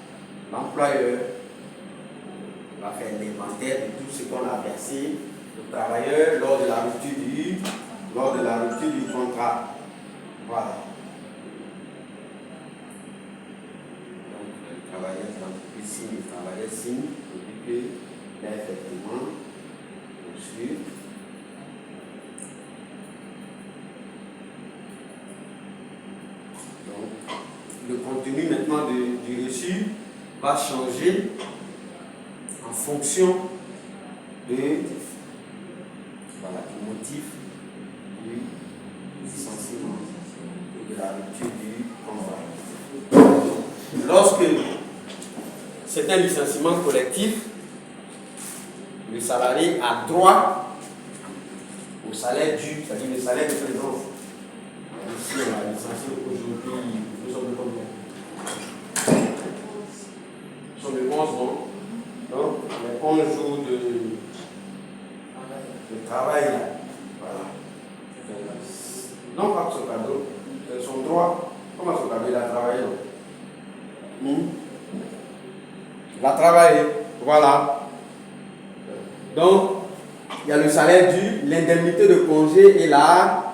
l'employeur. On va faire l'inventaire de tout ce qu'on a versé au travailleur lors de la rupture du contrat. Voilà. Donc, le travailleur de l'entreprise signe, le travailleur signe, pour dire qu'il a effectivement reçu. Donc, le contenu maintenant du reçu, va changer en fonction de, voilà, du motif du licenciement et de la rupture du contrat. Lorsque c'est un licenciement collectif, le salarié a droit au salaire dû, c'est-à-dire le salaire de présence. Ici, on a licencié aujourd'hui, nous sommes de combien? Nous sommes de 11 mois. Donc, les 11 jours de travail, là. Voilà. Non pas son cadeau, son droit. Comment son cadeau, il a travaillé? Il a travaillé, voilà. Donc, il y a le salaire dû, l'indemnité de congé et la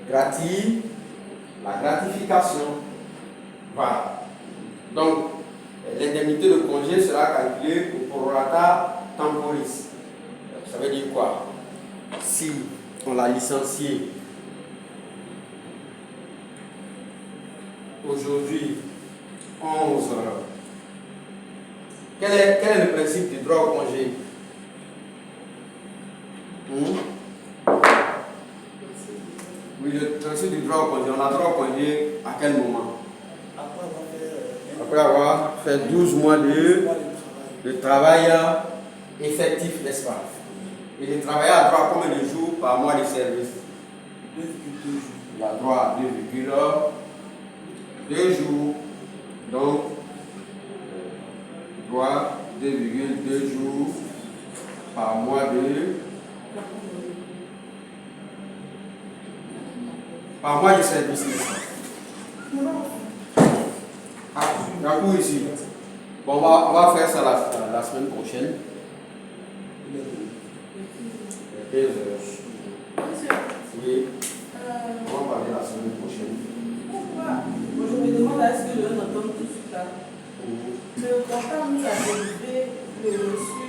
gratification. Voilà. Donc, l'indemnité de congé sera calculée au prorata temporis. Ça veut dire quoi? Si on l'a licencié aujourd'hui, 11 heures, quel est le principe du droit au congé? Oui, le principe du droit au congé, on a droit au congé à quel moment? Après avoir fait 12 mois de travail effectif, n'est-ce pas? Et le travailleur a droit à combien de jours par mois de service? 2,2 jours. Il a droit à 2,2 jours. Donc, droit 2,2 jours par mois de service. Ah, d'accord ici. Bon, on va faire ça la semaine prochaine. 15 heures. Oui. On va parler la semaine prochaine. Pourquoi? Je me demande est-ce que le entend tout ça. Le comptable nous a délivré le reçu